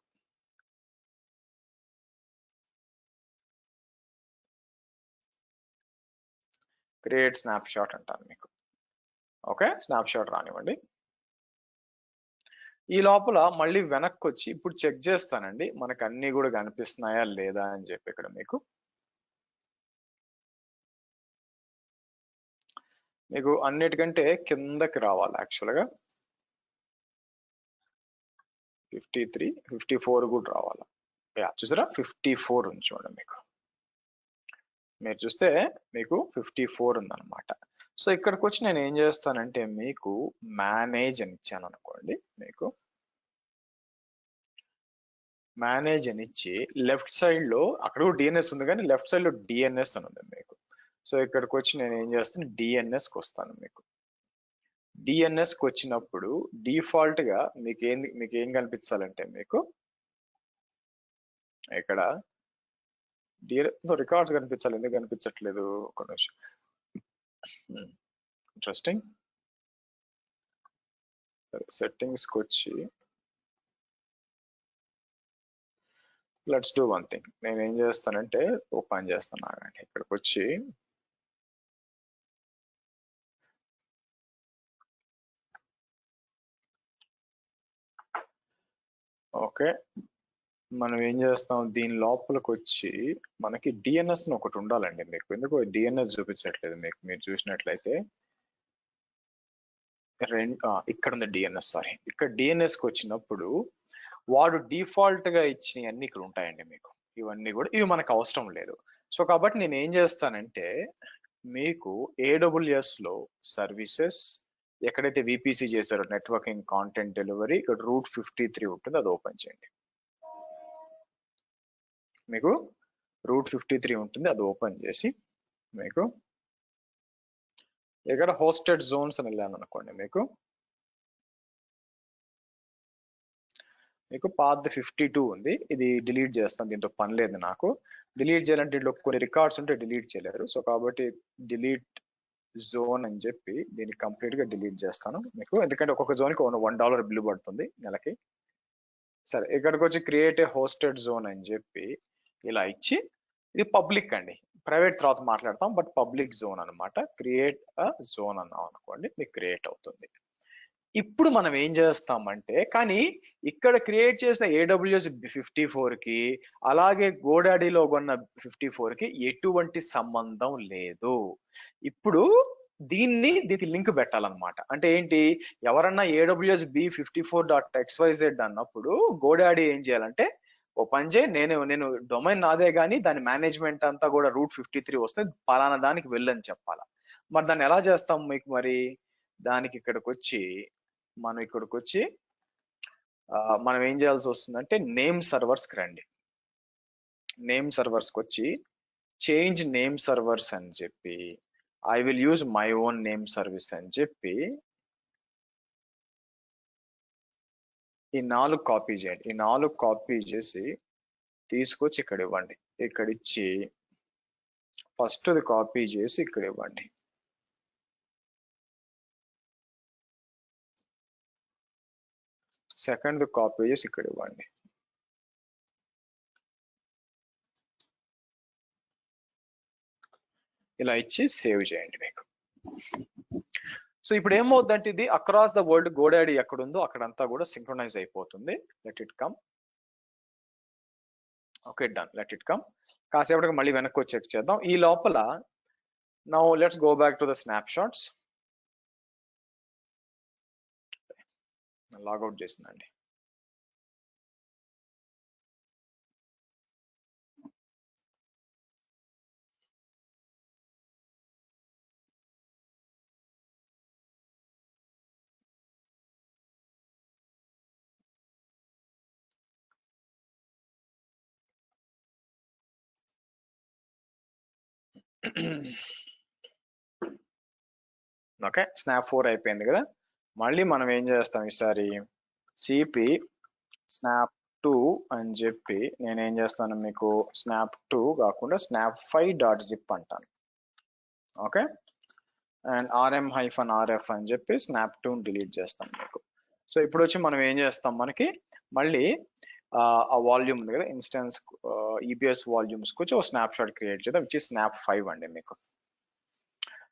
క్రియేట్ స్నాప్ షాట్ అంటాను మీకు. ఓకే, స్నాప్ షాట్ రానివ్వండి. ఈ లోపల మళ్ళీ వెనక్కి వచ్చి ఇప్పుడు చెక్ చేస్తానండి మనకు అన్ని కూడా కనిపిస్తున్నాయా లేదా అని చెప్పి. ఇక్కడ మీకు అన్నిటికంటే కిందకి రావాలి యాక్చువల్గా. 53, 54 కూడా రావాలి. చూసారా 54 ఉంది చూడండి. మీకు మీరు చూస్తే మీకు 54 ఉందన్నమాట. సో ఇక్కడికి వచ్చి నేను ఏం చేస్తానంటే మీకు మేనేజ్ అని ఇచ్చాను అనుకోండి. మీకు మేనేజ్ అని ఇచ్చి లెఫ్ట్ సైడ్ లో అక్కడ కూడా డిఎన్ఎస్ ఉంది కానీ లెఫ్ట్ సైడ్ లో డిఎన్ఎస్ అని ఉంది మీకు. సో ఇక్కడికి వచ్చి నేను ఏం చేస్తాను డిఎన్ఎస్కి వస్తాను. మీకు డిఎన్ఎస్కి వచ్చినప్పుడు డిఫాల్ట్ గా మీకు ఏం కనిపించాలంటే మీకు ఇక్కడ రికార్డ్స్ కనిపించాలి. ఎందుకు కనిపించట్లేదు ఒక నిమిషం. ఇంట్రెస్టింగ్. సెట్టింగ్స్కి వచ్చి లెట్స్ డూ వన్ థింగ్. నేను ఏం చేస్తానంటే ఓపెన్ చేస్తాను ఆగండి. ఇక్కడికి వచ్చి ఓకే మనం ఏం చేస్తాం దీని లోపలికి వచ్చి మనకి డిఎన్ఎస్ ఒకటి ఉండాలండి. మీకు ఎందుకు డిఎన్ఎస్ చూపించట్లేదు మీకు. మీరు చూసినట్లయితే ఇక్కడ ఉంది డిఎన్ఎస్. సారీ, ఇక్కడ డిఎన్ఎస్కి వచ్చినప్పుడు వాడు డిఫాల్ట్ గా ఇచ్చినవి అన్ని ఇక్కడ ఉంటాయండి మీకు. ఇవన్నీ కూడా ఇవి మనకు అవసరం లేదు. సో కాబట్టి నేను ఏం చేస్తానంటే మీకు AWS లో సర్వీసెస్ ఎక్కడైతే VPC చేశారో నెట్వర్కింగ్ కాంటెంట్ డెలివరీ, ఇక్కడ రూట్ 53 ఉంటుంది, అది ఓపెన్ చేయండి. మీకు రూట్ 53 ఉంటుంది, అది ఓపెన్ చేసి మీకు ఇక్కడ హోస్టెడ్ జోన్స్ అని వెళ్ళాను అనుకోండి. మీకు పాత్ 52 ఉంది, ఇది డిలీట్ చేస్తాను. దీంతో పని లేదు నాకు. డిలీట్ చేయాలంటే దీంట్లో కొన్ని రికార్డ్స్ ఉంటే డిలీట్ చేయలేరు. సో కాబట్టి డిలీట్ జోన్ అని చెప్పి దీన్ని కంప్లీట్ గా డిలీట్ చేస్తాను మీకు. ఎందుకంటే ఒక్కొక్క జోన్కి $1 బిల్లు పడుతుంది నెలకి. సరే, ఇక్కడికి వచ్చి క్రియేట్ ఏ హోస్టెడ్ జోన్ అని చెప్పి ఇలా ఇచ్చి, ఇది పబ్లిక్ అండి, ప్రైవేట్ తర్వాత మాట్లాడతాం, బట్ పబ్లిక్ జోన్ అనమాట. క్రియేట్ అ జోన్ అన్నాం అనుకోండి, మీకు క్రియేట్ అవుతుంది. ఇప్పుడు మనం ఏం చేస్తామంటే కానీ ఇక్కడ క్రియేట్ చేసిన AWS 54 కి అలాగే గోడాడీలో కొన్న 54 కి ఎటువంటి సంబంధం లేదు. ఇప్పుడు దీనికి లింక్ పెట్టాలన్నమాట. అంటే ఏంటి, ఎవరన్నా AWS B54.xyz అన్నప్పుడు గోడాడీ ఏం చేయాలంటే ఓ పని చేయి, నేను డొమైన్ నాదే కానీ దాని మేనేజ్మెంట్ అంతా కూడా రూట్ 53 వస్తే పలానా దానికి వెళ్ళని చెప్పాలా. మరి దాన్ని ఎలా చేస్తాం మీకు? మరి దానికి ఇక్కడికి వచ్చి మనం ఏం చేయాల్సి వస్తుందంటే నేమ్ సర్వర్స్కి రండి. నేమ్ సర్వర్స్కి వచ్చి చేంజ్ నేమ్ సర్వర్స్ అని చెప్పి I will use my own name service అని చెప్పి ఈ 4 కాపీ చేయండి. ఈ 4 కాపీ చేసి తీసుకొచ్చి ఇక్కడ ఇవ్వండి. ఇక్కడ ఇచ్చి ఫస్ట్ది కాపీ చేసి ఇక్కడ ఇవ్వండి. సెకండ్ కాపీ చేసి ఇక్కడ ఇవ్వండి. ఇలా ఇచ్చి సేవ్ చేయండి మీకు. సో ఇప్పుడు ఏమవుతుందంటే ఇది అక్రాస్ ద వరల్డ్ గోడాడీ ఎక్కడుందో అక్కడంతా కూడా సింక్రొనైజ్ అయిపోతుంది. Let it come. Okay, done. Let it come. కాసేపటికి మళ్ళీ వెనక్కి వచ్చి చెక్ చేద్దాం. ఈ లోపల now let's go back to the snap shots. Logout చేసిందండి. ఓకే, స్నాప్ 4 అయిపోయింది కదా. మళ్ళీ మనం ఏం చేస్తాం ఈసారి సిపి స్నాప్ 2 అని చెప్పి నేనేం చేస్తాను మీకు స్నాప్ 2 కాకుండా snap5.zip అంటాను. ఓకే, అండ్ rm-rf అని చెప్పి స్నాప్ 2 డిలీట్ చేస్తాను మీకు. సో ఇప్పుడు వచ్చి మనం ఏం చేస్తాం, మనకి మళ్ళీ ఆ వాల్యూమ్ ఉంది కదా, ఇన్స్టెన్స్ EBS వాల్యూమ్స్కి వచ్చి ఒక స్నాప్ షాట్ క్రియేట్ చేద్దాం, విచ్ ఇస్ snap 5 అండి మీకు.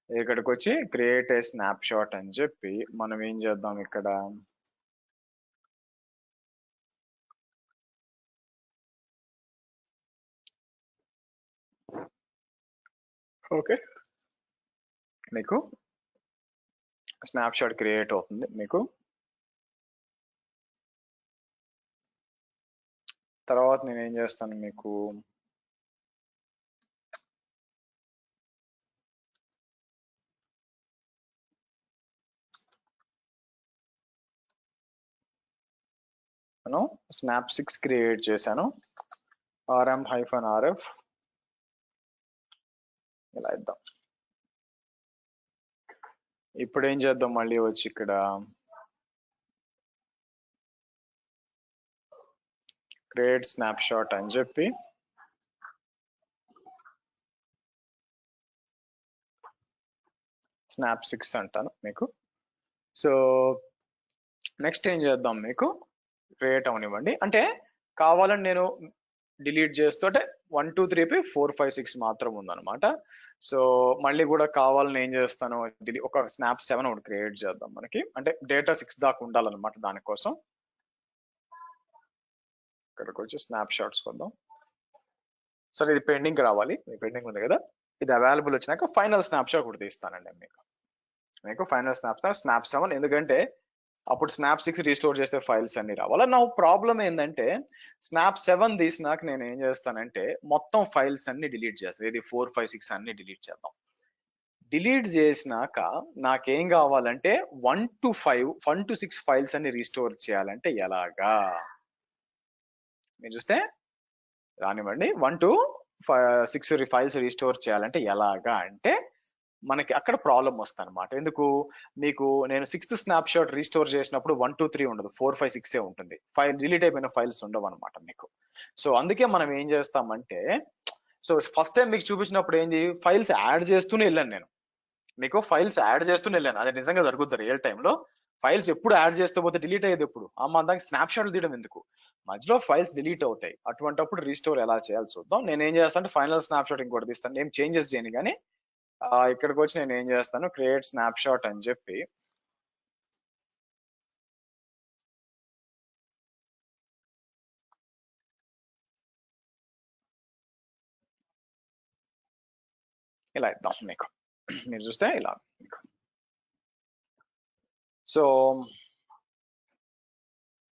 ఇక్కడికి వచ్చి క్రియేట్ ఏ స్నాప్ షాట్ అని చెప్పి మనం ఏం చేద్దాం ఇక్కడ ఓకే మీకు స్నాప్ షాట్ క్రియేట్ అవుతుంది మీకు తర్వాత నేను ఏం చేస్తాను మీకు నేను స్నాప్ 6 క్రియేట్ చేశాను rm-rf ఇలా ఇద్దాం ఇప్పుడు ఏం చేద్దాం మళ్ళీ వచ్చి ఇక్కడ క్రియేట్ స్నాప్ షాట్ అని చెప్పి స్నాప్ 6 అంటాను మీకు సో నెక్స్ట్ ఏం చేద్దాం మీకు క్రియేట్ అవనివ్వండి అంటే కావాలని నేను డిలీట్ చేస్తుంటే 1 2 3 4 5 6 మాత్రం ఉందన్నమాట సో మళ్ళీ కూడా కావాలని ఏం చేస్తాను ఒక స్నాప్ 7 ఒకటి క్రియేట్ చేద్దాం మనకి అంటే డేటా 6 దాకా ఉండాలన్నమాట దానికోసం ఇక్కడికి వచ్చి స్నాప్ షాట్స్ కొద్దాం సరే ఇది పెండింగ్ రావాలి పెండింగ్ ఉంది కదా ఇది అవైలబుల్ వచ్చినాక ఫైనల్ స్నాప్ షాట్ కూడా తీస్తానండి మీకు ఫైనల్ స్నాప్ 7 ఎందుకంటే అప్పుడు స్నాప్ 6 రీస్టోర్ చేస్తే ఫైల్స్ అన్ని రావాలి నా ప్రాబ్లం ఏంటంటే స్నాప్ 7 తీసినాక నేను ఏం చేస్తానంటే మొత్తం ఫైల్స్ అన్ని డిలీట్ చేస్తాను ఇది 4 5 6 అన్ని డిలీట్ చేద్దాం డిలీట్ చేసినాక నాకేం కావాలంటే 1 to 6 ఫైల్స్ అన్ని రీస్టోర్ చేయాలంటే ఎలాగా మీరు చూస్తే రానివ్వండి 1 to 6 ఫైల్స్ రీస్టోర్ చేయాలంటే ఎలాగా అంటే మనకి అక్కడ ప్రాబ్లం వస్తుంది అనమాట ఎందుకు మీకు నేను 6th స్నాప్ షాట్ రీస్టోర్ చేసినప్పుడు 1 2 3 ఉండదు 4 5 6 ఉంటుంది ఫైల్ డిలీట్ అయిపోయిన ఫైల్స్ ఉండవు అనమాట మీకు సో అందుకే మనం ఏం చేస్తామంటే సో ఫస్ట్ టైం మీకు చూపించినప్పుడు ఏంది ఫైల్స్ యాడ్ చేస్తూనే వెళ్ళాను నేను మీకు ఫైల్స్ యాడ్ చేస్తూనే వెళ్ళాను అది నిజంగా జరుగుతుంది రియల్ టైంలో ఫైల్స్ ఎప్పుడు యాడ్ చేస్తూ పోతే డిలీట్ అయ్యేది ఎప్పుడు మన దానికి స్నాప్ షాట్లు తీయడం ఎందుకు మధ్యలో ఫైల్స్ డిలీట్ అవుతాయి అటువంటిప్పుడు రీస్టోర్ ఎలా చేయాలి చూద్దాం నేను ఏం చేస్తాను ఫైనల్ స్నాప్ షాట్ ఇంకోటి తీస్తాను ఏం చేంజెస్ చేయను కానీ ఇక్కడికి వచ్చి నేను ఏం చేస్తాను క్రియేట్ స్నాప్ షాట్ అని చెప్పి ఇలా ఇద్దాం మీకు మీరు చూస్తే ఇలా మీకు సో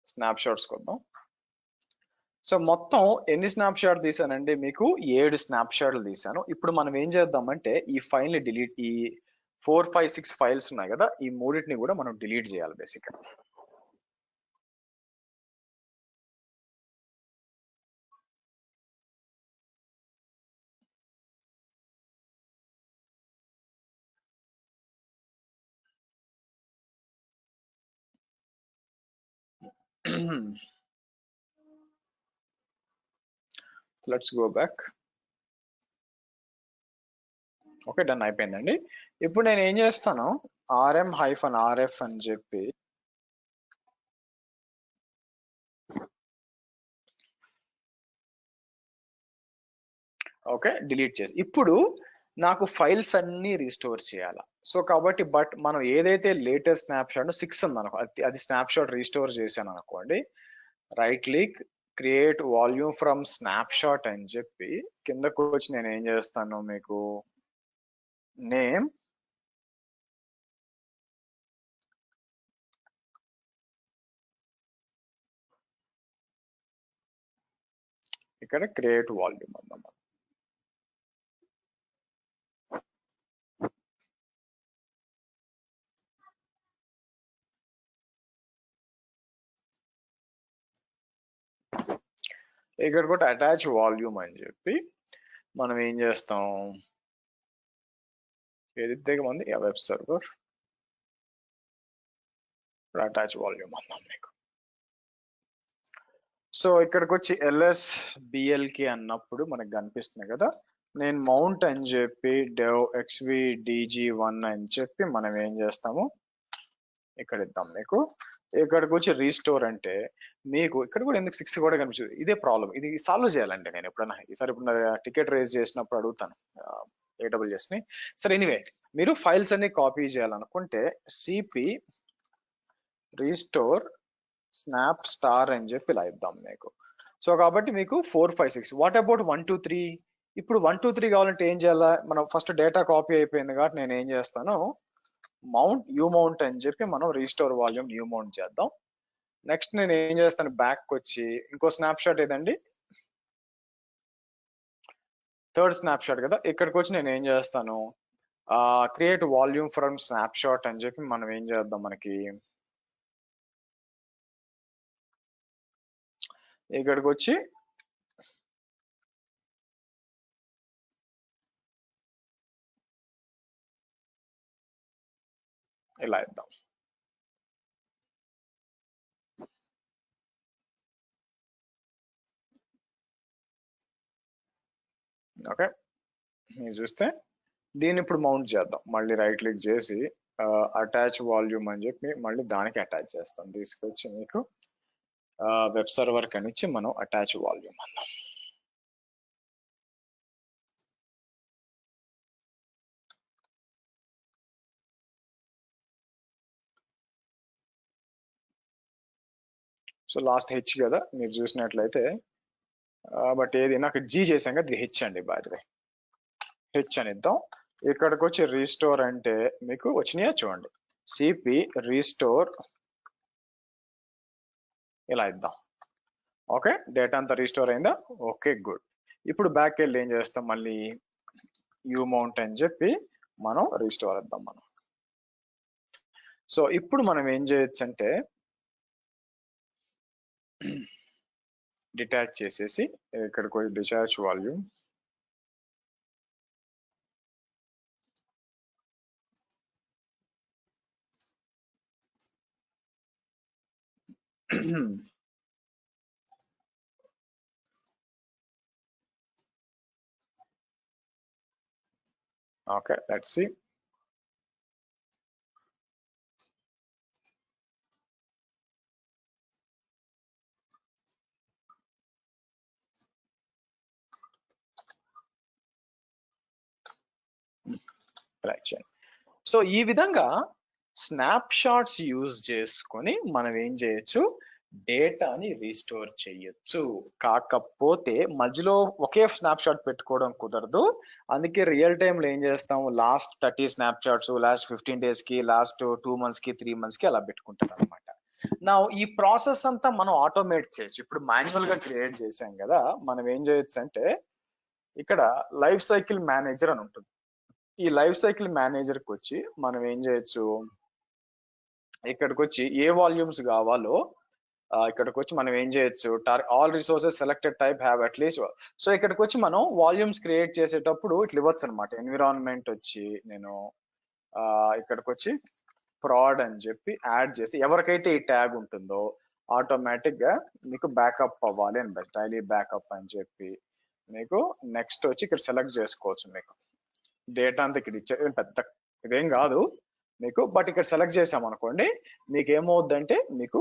స్నాప్ షాట్స్ కొద్దాం సో మొత్తం ఎన్ని స్నాప్ షాట్ తీసానండి మీకు 7 స్నాప్ షాట్లు తీసాను ఇప్పుడు మనం ఏం చేద్దామంటే ఈ ఫైల్ ని డిలీట్ ఈ 4 5 6 ఫైల్స్ ఉన్నాయి కదా ఈ మూడింటిని కూడా మనం డిలీట్ చేయాలి బేసిక్ గా let's go back okay done అయిపోయిందండి ఇప్పుడు నేను ఏం చేస్తాను rm-rf అని చెప్పి ఓకే డిలీట్ చేసి ఇప్పుడు నాకు ఫైల్స్ అన్ని రీస్టోర్ చేయాలా సో కాబట్టి బట్ మనం ఏదైతే లేటెస్ట్ స్నాప్ షాట్ 6 ఉంది అనుకో అది స్నాప్ షాట్ రీస్టోర్ చేశాను అనుకోండి right click create volume from snapshot అని చెప్పి కిందకు వచ్చి నేను ఏం చేస్తాను మీకు నేమ్ ఇక్కడ క్రియేట్ వాల్యూమ్ అన్నమాట ఇక్కడ కూడా అటాచ్ వాల్యూమ్ అని చెప్పి మనం ఏం చేస్తాం ఏదైతే ఉంది వెబ్ సర్వర్ అటాచ్ వాల్యూమ్ అన్నాం మీకు సో ఇక్కడికి వచ్చి LSBLK అన్నప్పుడు మనకు కనిపిస్తుంది కదా నేను మౌంట్ అని చెప్పి dev xvdg1 అని చెప్పి మనం ఏం చేస్తాము ఇక్కడ ఇద్దాం మీకు ఇక్కడికి వచ్చి రీస్టోర్ అంటే మీకు ఇక్కడ కూడా ఎందుకు 6 కూడా కనిపించదు ఇదే ప్రాబ్లం ఇది సాల్వ్ చేయాలండి నేను ఎప్పుడైనా ఈసారి ఇప్పుడు టికెట్ రేజ్ చేసినప్పుడు అడుగుతాను AWS ని. సరే ఎనీవే మీరు ఫైల్స్ అన్ని కాపీ చేయాలనుకుంటే సిపి రీస్టోర్ స్నాప్ స్టార్ అని చెప్పి ఇలా ఇద్దాం మీకు. సో కాబట్టి మీకు 4 5 6. What about 1 2 3? ఇప్పుడు 1 2 3 కావాలంటే ఏం చేయాలా? మనం ఫస్ట్ డేటా కాపీ అయిపోయింది కాబట్టి నేను ఏం చేస్తాను, మౌంట్ అని చెప్పి మనం రీస్టోర్ వాల్యూమ్ న్యూ మౌంట్ చేద్దాం. నెక్స్ట్ నేను ఏం చేస్తాను, బ్యాక్ వచ్చి ఇంకో స్నాప్ షాట్ ఏదండి, థర్డ్ స్నాప్ షాట్ కదా, ఇక్కడికి వచ్చి నేను ఏం చేస్తాను, create volume from snapshot అని చెప్పి మనం ఏం చేద్దాం, మనకి ఇక్కడికి వచ్చి ఇలా ఇద్దాం. ఓకే, మీరు చూస్తే దీన్ని ఇప్పుడు మౌంట్ చేద్దాం. మళ్ళీ రైట్ క్లిక్ చేసి అటాచ్ వాల్యూమ్ అని చెప్పి మళ్ళీ దానికి అటాచ్ చేస్తాం. తీసుకొచ్చి మీకు వెబ్ సర్వర్ కనిచ్చి మనం అటాచ్ వాల్యూమ్ అన్నాం. సో లాస్ట్ హెచ్ కదా మీరు చూసినట్లయితే, బట్ ఏది నాకు జీ చేసాం కదా, ఇది హెచ్ అండి. బాధ్యత హెచ్ అని ఇద్దాం. ఇక్కడికి వచ్చి రీస్టోర్ అంటే మీకు వచ్చినాయా చూడండి, సిపి రీస్టోర్ ఇలా ఇద్దాం. ఓకే, డేటా అంతా రీస్టోర్ అయిందా? Okay good. ఇప్పుడు బ్యాక్ వెళ్ళి ఏం చేస్తాం, మళ్ళీ యూ మౌంట్ అని చెప్పి మనం రీస్టోర్ ఇద్దాం మనం. సో ఇప్పుడు మనం ఏం చేయొచ్చు అంటే డిటాచ్ చేసేసి ఇక్కడికి వచ్చి detach volume okay, let's see. So ఈ విధంగా స్నాప్ షాట్స్ యూజ్ చేసుకొని మనం ఏం చేయొచ్చు, డేటాని రీస్టోర్ చేయొచ్చు. కాకపోతే మధ్యలో ఒకే స్నాప్ షాట్ పెట్టుకోవడం కుదరదు. అందుకే రియల్ టైమ్ లో ఏం చేస్తాం, last 30 snap shots, last 15 days కి, లాస్ట్ 2 months కి, 3 months కి అలా పెట్టుకుంటాం అనమాట. నా ఈ ప్రాసెస్ అంతా మనం ఆటోమేట్ చేయొచ్చు. ఇప్పుడు మాన్యువల్ గా క్రియేట్ చేసాం కదా, మనం ఏం చేయొచ్చు అంటే ఇక్కడ లైఫ్ సైకిల్ మేనేజర్ అని ఉంటుంది. ఈ లైఫ్ సైకిల్ మేనేజర్ కి వచ్చి మనం ఏం చేయొచ్చు, ఇక్కడికి వచ్చి ఏ వాల్యూమ్స్ కావాలో ఇక్కడికి వచ్చి మనం ఏం చేయొచ్చు, all resources selected type have at least. So ఇక్కడికి వచ్చి మనం వాల్యూమ్స్ క్రియేట్ చేసేటప్పుడు ఇట్లా ఇవ్వచ్చు అనమాట. ఎన్విరాన్మెంట్ వచ్చి నేను ఇక్కడికి వచ్చి ప్రాడ్ అని చెప్పి యాడ్ చేసి ఎవరికైతే ఈ ట్యాగ్ ఉంటుందో ఆటోమేటిక్ గా మీకు బ్యాకప్ అవ్వాలి అని డైలీ బ్యాకప్ అని చెప్పి మీకు నెక్స్ట్ వచ్చి ఇక్కడ సెలెక్ట్ చేసుకోవచ్చు. మీకు డేటా అంతా ఇక్కడ ఇచ్చే పెద్ద ఇదేం కాదు మీకు, బట్ ఇక్కడ సెలెక్ట్ చేసాం అనుకోండి, మీకు ఏమవుద్దంటే మీకు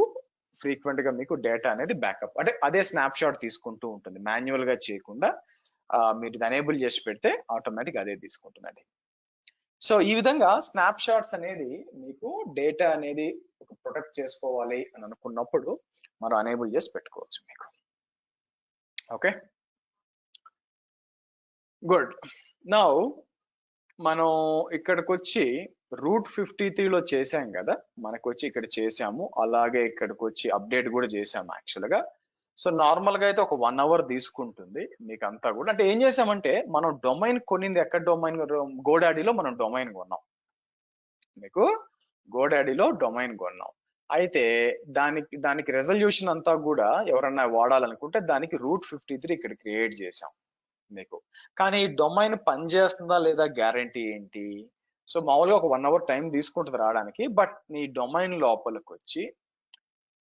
ఫ్రీక్వెంట్ గా మీకు డేటా అనేది బ్యాకప్, అంటే అదే స్నాప్ షాట్ తీసుకుంటూ ఉంటుంది. మాన్యువల్ గా చేయకుండా మీరు ఇది ఎనేబుల్ చేసి పెడితే ఆటోమేటిక్ అదే తీసుకుంటుందండి. సో ఈ విధంగా స్నాప్ షాట్స్ అనేది మీకు డేటా అనేది ప్రొటెక్ట్ చేసుకోవాలి అని అనుకున్నప్పుడు మనం ఎనేబుల్ చేసి పెట్టుకోవచ్చు మీకు. Okay good. నౌ మనం ఇక్కడికి వచ్చి రూట్ 53లో చేసాం కదా, మనకు వచ్చి ఇక్కడ చేసాము, అలాగే ఇక్కడికి వచ్చి అప్డేట్ కూడా చేసాము యాక్చువల్ గా. సో నార్మల్ గా అయితే ఒక 1 hour తీసుకుంటుంది మీకు అంతా కూడా. అంటే ఏం చేసామంటే మనం డొమైన్ కొనింది ఎక్కడ, డొమైన్ గోడాడీలో మనం డొమైన్ కొన్నాం. మీకు గోడాడీలో డొమైన్ కొన్నాం. అయితే దానికి రెజల్యూషన్ అంతా కూడా ఎవరన్నా వాడాలనుకుంటే దానికి రూట్ 53 ఇక్కడ క్రియేట్ చేసాం మీకు. కానీ డొమైన్ పనిచేస్తుందా లేదా గ్యారంటీ ఏంటి? సో మామూలుగా ఒక 1 hour టైం తీసుకుంటుంది రావడానికి. బట్ నీ డొమైన్ లోపలికి వచ్చి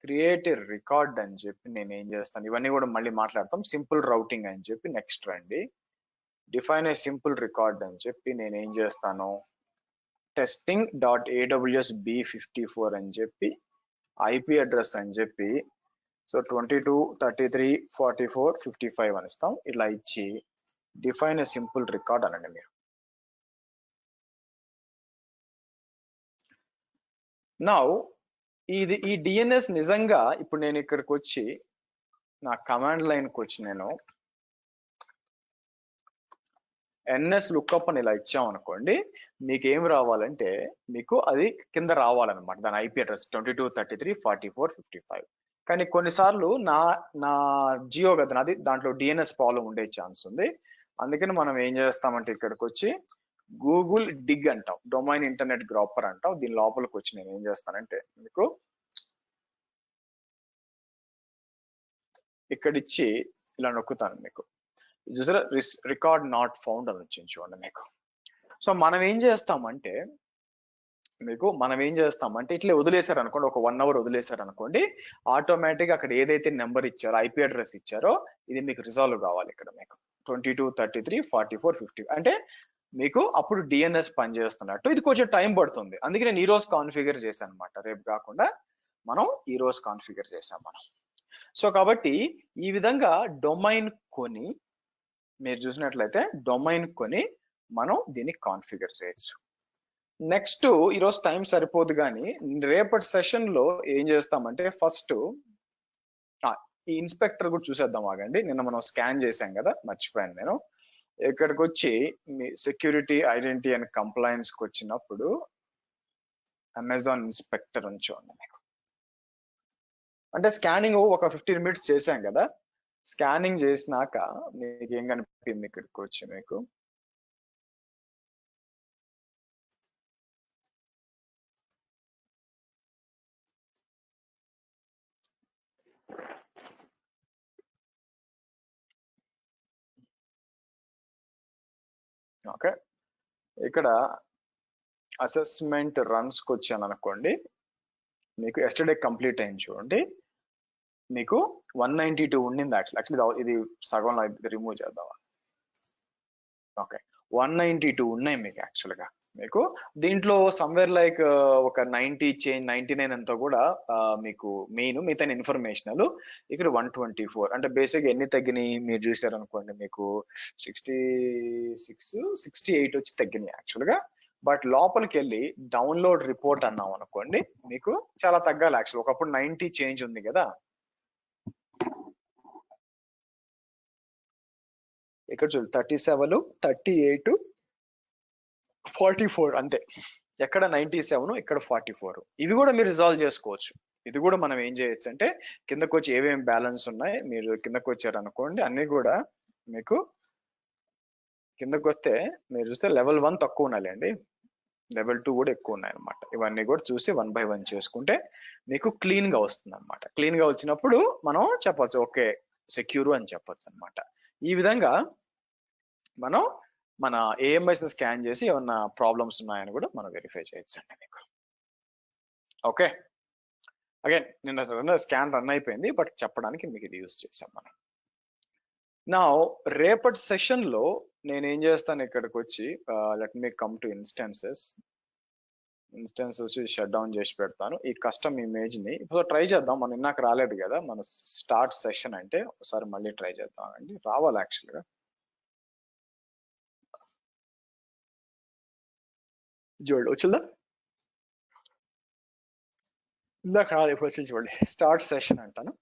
క్రియేట్ రికార్డ్ అని చెప్పి నేను ఏం చేస్తాను, ఇవన్నీ కూడా మళ్ళీ మాట్లాడతాం. సింపుల్ రౌటింగ్ అని చెప్పి నెక్స్ట్ రండి, డిఫైన్ ఏ సింపుల్ రికార్డ్ అని చెప్పి నేను ఏం చేస్తాను, testing.aws b54 అని చెప్పి ఐపీ అడ్రస్ అని చెప్పి సో 22 33 44 55 అని ఇస్తాం. ఇలా ఇచ్చి డిఫైన్ ఏ సింపుల్ రికార్డ్ అనండి మీరు. నౌ ఈ డిఎన్ఎస్ నిజంగా ఇప్పుడు నేను ఇక్కడికి వచ్చి నా కమాండ్ లైన్కి వచ్చి నేను ఎన్ఎస్ లుక్అప్ అని ఇలా ఇచ్చాం అనుకోండి, మీకు ఏం రావాలంటే మీకు అది కింద రావాలన్నమాట, దాని ఐపీ అడ్రస్ 22334455. కానీ కొన్నిసార్లు నా జియో కదా నాది, దాంట్లో డిఎన్ఎస్ ప్రాబ్లం ఉండే ఛాన్స్ ఉంది. అందుకని మనం ఏం చేస్తామంటే ఇక్కడికి వచ్చి గూగుల్ డిగ్ అంటాం, డొమైన్ ఇంటర్నెట్ గ్రాపర్ అంటాం. దీని లోపలికి వచ్చి నేను ఏం చేస్తానంటే మీకు ఇక్కడ ఇచ్చి ఇలా నొక్కుతాను. మీకు చూసారా రికార్డ్ నాట్ ఫౌండ్ అని వచ్చింది చూడండి మీకు. సో మనం ఏం చేస్తామంటే ఇట్లా వదిలేశారు అనుకోండి, ఒక 1 hour వదిలేశారు అనుకోండి, ఆటోమేటిక్ అక్కడ ఏదైతే నెంబర్ ఇచ్చారో ఐపీ అడ్రస్ ఇచ్చారో ఇది మీకు రిజాల్వ్ కావాలి. ఇక్కడ మీకు 22334450 అంటే మీకు అప్పుడు డిఎన్ఎస్ పనిచేస్తున్నట్టు. ఇది కొంచెం టైం పడుతుంది, అందుకే నేను ఈ రోజు కాన్ఫిగర్ చేశాను అనమాట, రేపు కాకుండా మనం ఈ రోజు కాన్ఫిగర్ చేసాం మనం. సో కాబట్టి ఈ విధంగా డొమైన్ కొని మీరు చూసినట్లయితే డొమైన్ కొని మనం దీన్ని కాన్ఫిగర్ చేయొచ్చు. నెక్స్ట్ ఈరోజు టైం సరిపోదు, కానీ రేపటి సెషన్ లో ఏం చేస్తామంటే ఫస్ట్ ఈ ఇన్స్పెక్టర్ కూడా చూసేద్దాం. ఆగండి, నిన్న మనం స్కాన్ చేసాం కదా, మర్చిపోయాను నేను. ఇక్కడికి వచ్చి మీ సెక్యూరిటీ ఐడెంటిటీ అండ్ కంప్లైన్స్ కి వచ్చినప్పుడు అమెజాన్ ఇన్స్పెక్టర్ ఉంచండి మీకు. అంటే స్కానింగ్ ఒక 15 minutes చేశాం కదా, స్కానింగ్ చేసినాక మీకు ఏం కనిపించింది ఇక్కడికి వచ్చి మీకు ఓకే, ఇక్కడ అసెస్మెంట్ రన్స్ కి వచ్చాను అనుకోండి, మీకు ఎస్టర్డే కంప్లీట్ అయింది చూడండి, మీకు 192 ఉండింది. యాక్చువల్లీ ఇది సగంలో రిమూవ్ చేద్దాం. ఓకే, 192 ఉన్నాయి మీకు. యాక్చువల్గా మీకు దీంట్లో సమ్వేర్ లైక్ ఒక 99 అంతా కూడా మీకు మెయిన్, మిగతా ఇన్ఫర్మేషనల్. ఇక్కడ 124 అంటే బేసిక్ ఎన్ని తగ్గినాయి మీరు చూసారు అనుకోండి, మీకు 68 వచ్చి తగ్గినాయి యాక్చువల్గా. బట్ లోపలికి వెళ్ళి డౌన్లోడ్ రిపోర్ట్ అన్నాం అనుకోండి, మీకు చాలా తగ్గాలి. యాక్చువల్ ఒకప్పుడు 90 చేంజ్ ఉంది కదా, ఇక్కడ చూడు 37, 38, 44 అంతే. ఎక్కడ 97, ఇక్కడ 44. ఇవి కూడా మీరు రిజాల్వ్ చేసుకోవచ్చు. ఇది కూడా మనం ఏం చేయొచ్చు అంటే కిందకు వచ్చి ఏమేమి బ్యాలెన్స్ ఉన్నాయి మీరు కిందకు వచ్చారు అనుకోండి, అన్ని కూడా మీకు కిందకు వస్తే మీరు చూస్తే లెవెల్ 1 తక్కువ ఉన్నాయండి, లెవెల్ 2 కూడా ఎక్కువ ఉన్నాయి అనమాట. ఇవన్నీ కూడా చూసి 1 by 1 చేసుకుంటే మీకు క్లీన్ గా వస్తుంది అనమాట. క్లీన్ గా వచ్చినప్పుడు మనం చెప్పొచ్చు ఓకే సెక్యూర్ అని చెప్పొచ్చు అనమాట. ఈ విధంగా మనం మన ఏఎంఐస్ స్కాన్ చేసి ఏమన్నా ప్రాబ్లమ్స్ ఉన్నాయని కూడా మనం వెరిఫై చేయొచ్చు అండి మీకు. ఓకే, అగైన్ నిన్న స్కాన్ రన్ అయిపోయింది, బట్ చెప్పడానికి మీకు ఇది యూజ్ చేసాం మనం. నా రేపటి సెషన్ లో నేను ఏం చేస్తాను, ఇక్కడికి వచ్చి let me come to instances shut down చేసి పెడతాను. ఈ కస్టమ్ ఇమేజ్ ని ఇప్పుడు ట్రై చేద్దాం. మనం ఇందాక రాలేదు కదా, మన స్టార్ట్ సెషన్ అంటే ఒకసారి మళ్ళీ ట్రై చేద్దాం అండి. రావాలి యాక్చువల్గా. చూడండి వచ్చిందా, ఇందాక ఇప్పుడు వచ్చి చూడండి, స్టార్ట్ సెషన్ అంటాను.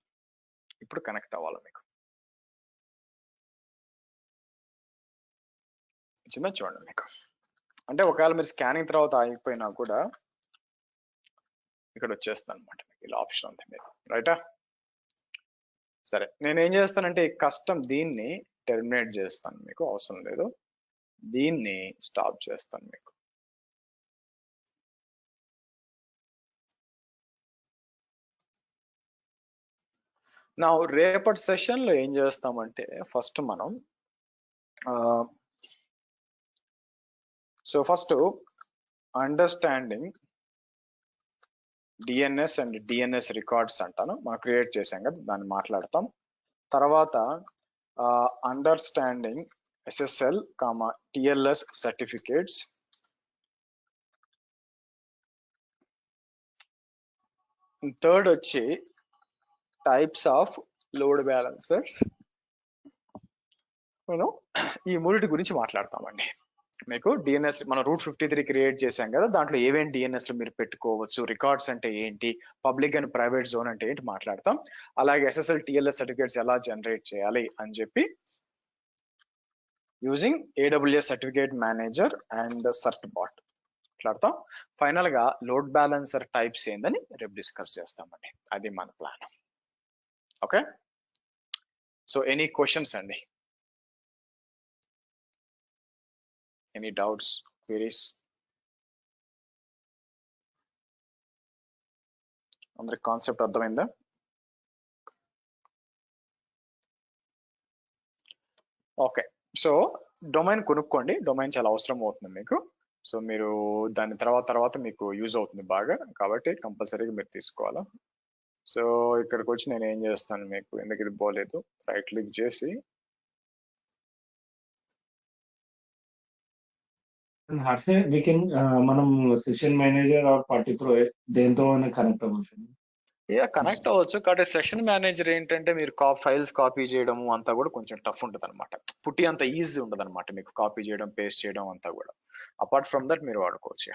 ఇప్పుడు కనెక్ట్ అవ్వాలి మీకు. వచ్చిందా చూడండి మీకు. అంటే ఒకవేళ మీరు స్కానింగ్ తర్వాత ఆగిపోయినా కూడా ఇక్కడ వచ్చేస్తాను అనమాట, మీకు ఇలా ఆప్షన్ ఉంది మీకు, రైటా. సరే, నేను ఏం చేస్తానంటే ఈ కస్టమ్ దీన్ని టెర్మినేట్ చేస్తాను, మీకు అవసరం లేదు. దీన్ని స్టాప్ చేస్తాను మీకు. నా రేపటి సెషన్ లో ఏం చేస్తామంటే ఫస్ట్ మనం first understanding DNS and DNS records అంటాను, మనం క్రియేట్ చేసాం కదా, దాన్ని మాట్లాడతాం. తర్వాత understanding SSL TLS certificates, third వచ్చి టైప్స్ ఆఫ్ లోడ్ బ్యాలెన్సర్స్. మనం ఈ మూడిటి గురించి మాట్లాడతామండి. మీకు డిఎన్ఎస్ మనం రూట్ 53 క్రియేట్ చేశాం కదా, దాంట్లో ఏమేమి డిఎన్ఎస్ లు మీరు పెట్టుకోవచ్చు, రికార్డ్స్ అంటే ఏంటి, పబ్లిక్ అండ్ ప్రైవేట్ జోన్ అంటే ఏంటి మాట్లాడతాం. అలాగే ఎస్ఎస్ఎల్ టిఎల్ఎస్ సర్టిఫికేట్స్ ఎలా జనరేట్ చేయాలి అని చెప్పి using AWS certificate manager and Certbot మాట్లాడతాం. ఫైనల్ గా లోడ్ బ్యాలెన్సర్ టైప్స్ ఏందని రేపు డిస్కస్ చేస్తామండి. అది మన plan. Okay, so any questions అండి, ఎనీ డౌట్స్, క్వెరీస్? అందరికి కాన్సెప్ట్ అర్థమైందా? ఓకే, సో డొమైన్ కొనుక్కోండి, డొమైన్ చాలా అవసరం అవుతుంది మీకు. సో మీరు దాని తర్వాత మీకు యూజ్ అవుతుంది బాగా, కాబట్టి కంపల్సరీగా మీరు తీసుకోవాలా. సో ఇక్కడికి వచ్చి నేను ఏం చేస్తాను, మీకు ఎందుకు ఇది పోలేదు, రైట్ క్లిక్ చేసి హర్షే we can మనం session manager or party pro దేంతో కనెక్ట్ అవ్వచ్చు. కనెక్ట్ అవ్వచ్చు, కాబట్టి సెషన్ మేనేజర్ ఏంటంటే మీరు ఫైల్స్ కాపీ చేయడం అంతా కూడా కొంచెం టఫ్ ఉంటుంది అనమాట. పుట్టి అంత ఈజీ ఉండదు అనమాట మీకు కాపీ చేయడం, పేస్ట్ చేయడం అంతా కూడా. అపార్ట్ ఫ్రమ్ దట్ మీరు వాడుకోవచ్చు.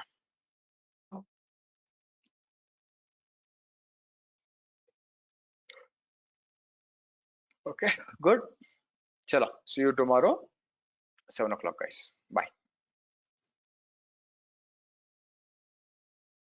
Okay, good. చలో, see you tomorrow 7 o'clock guys. Bye.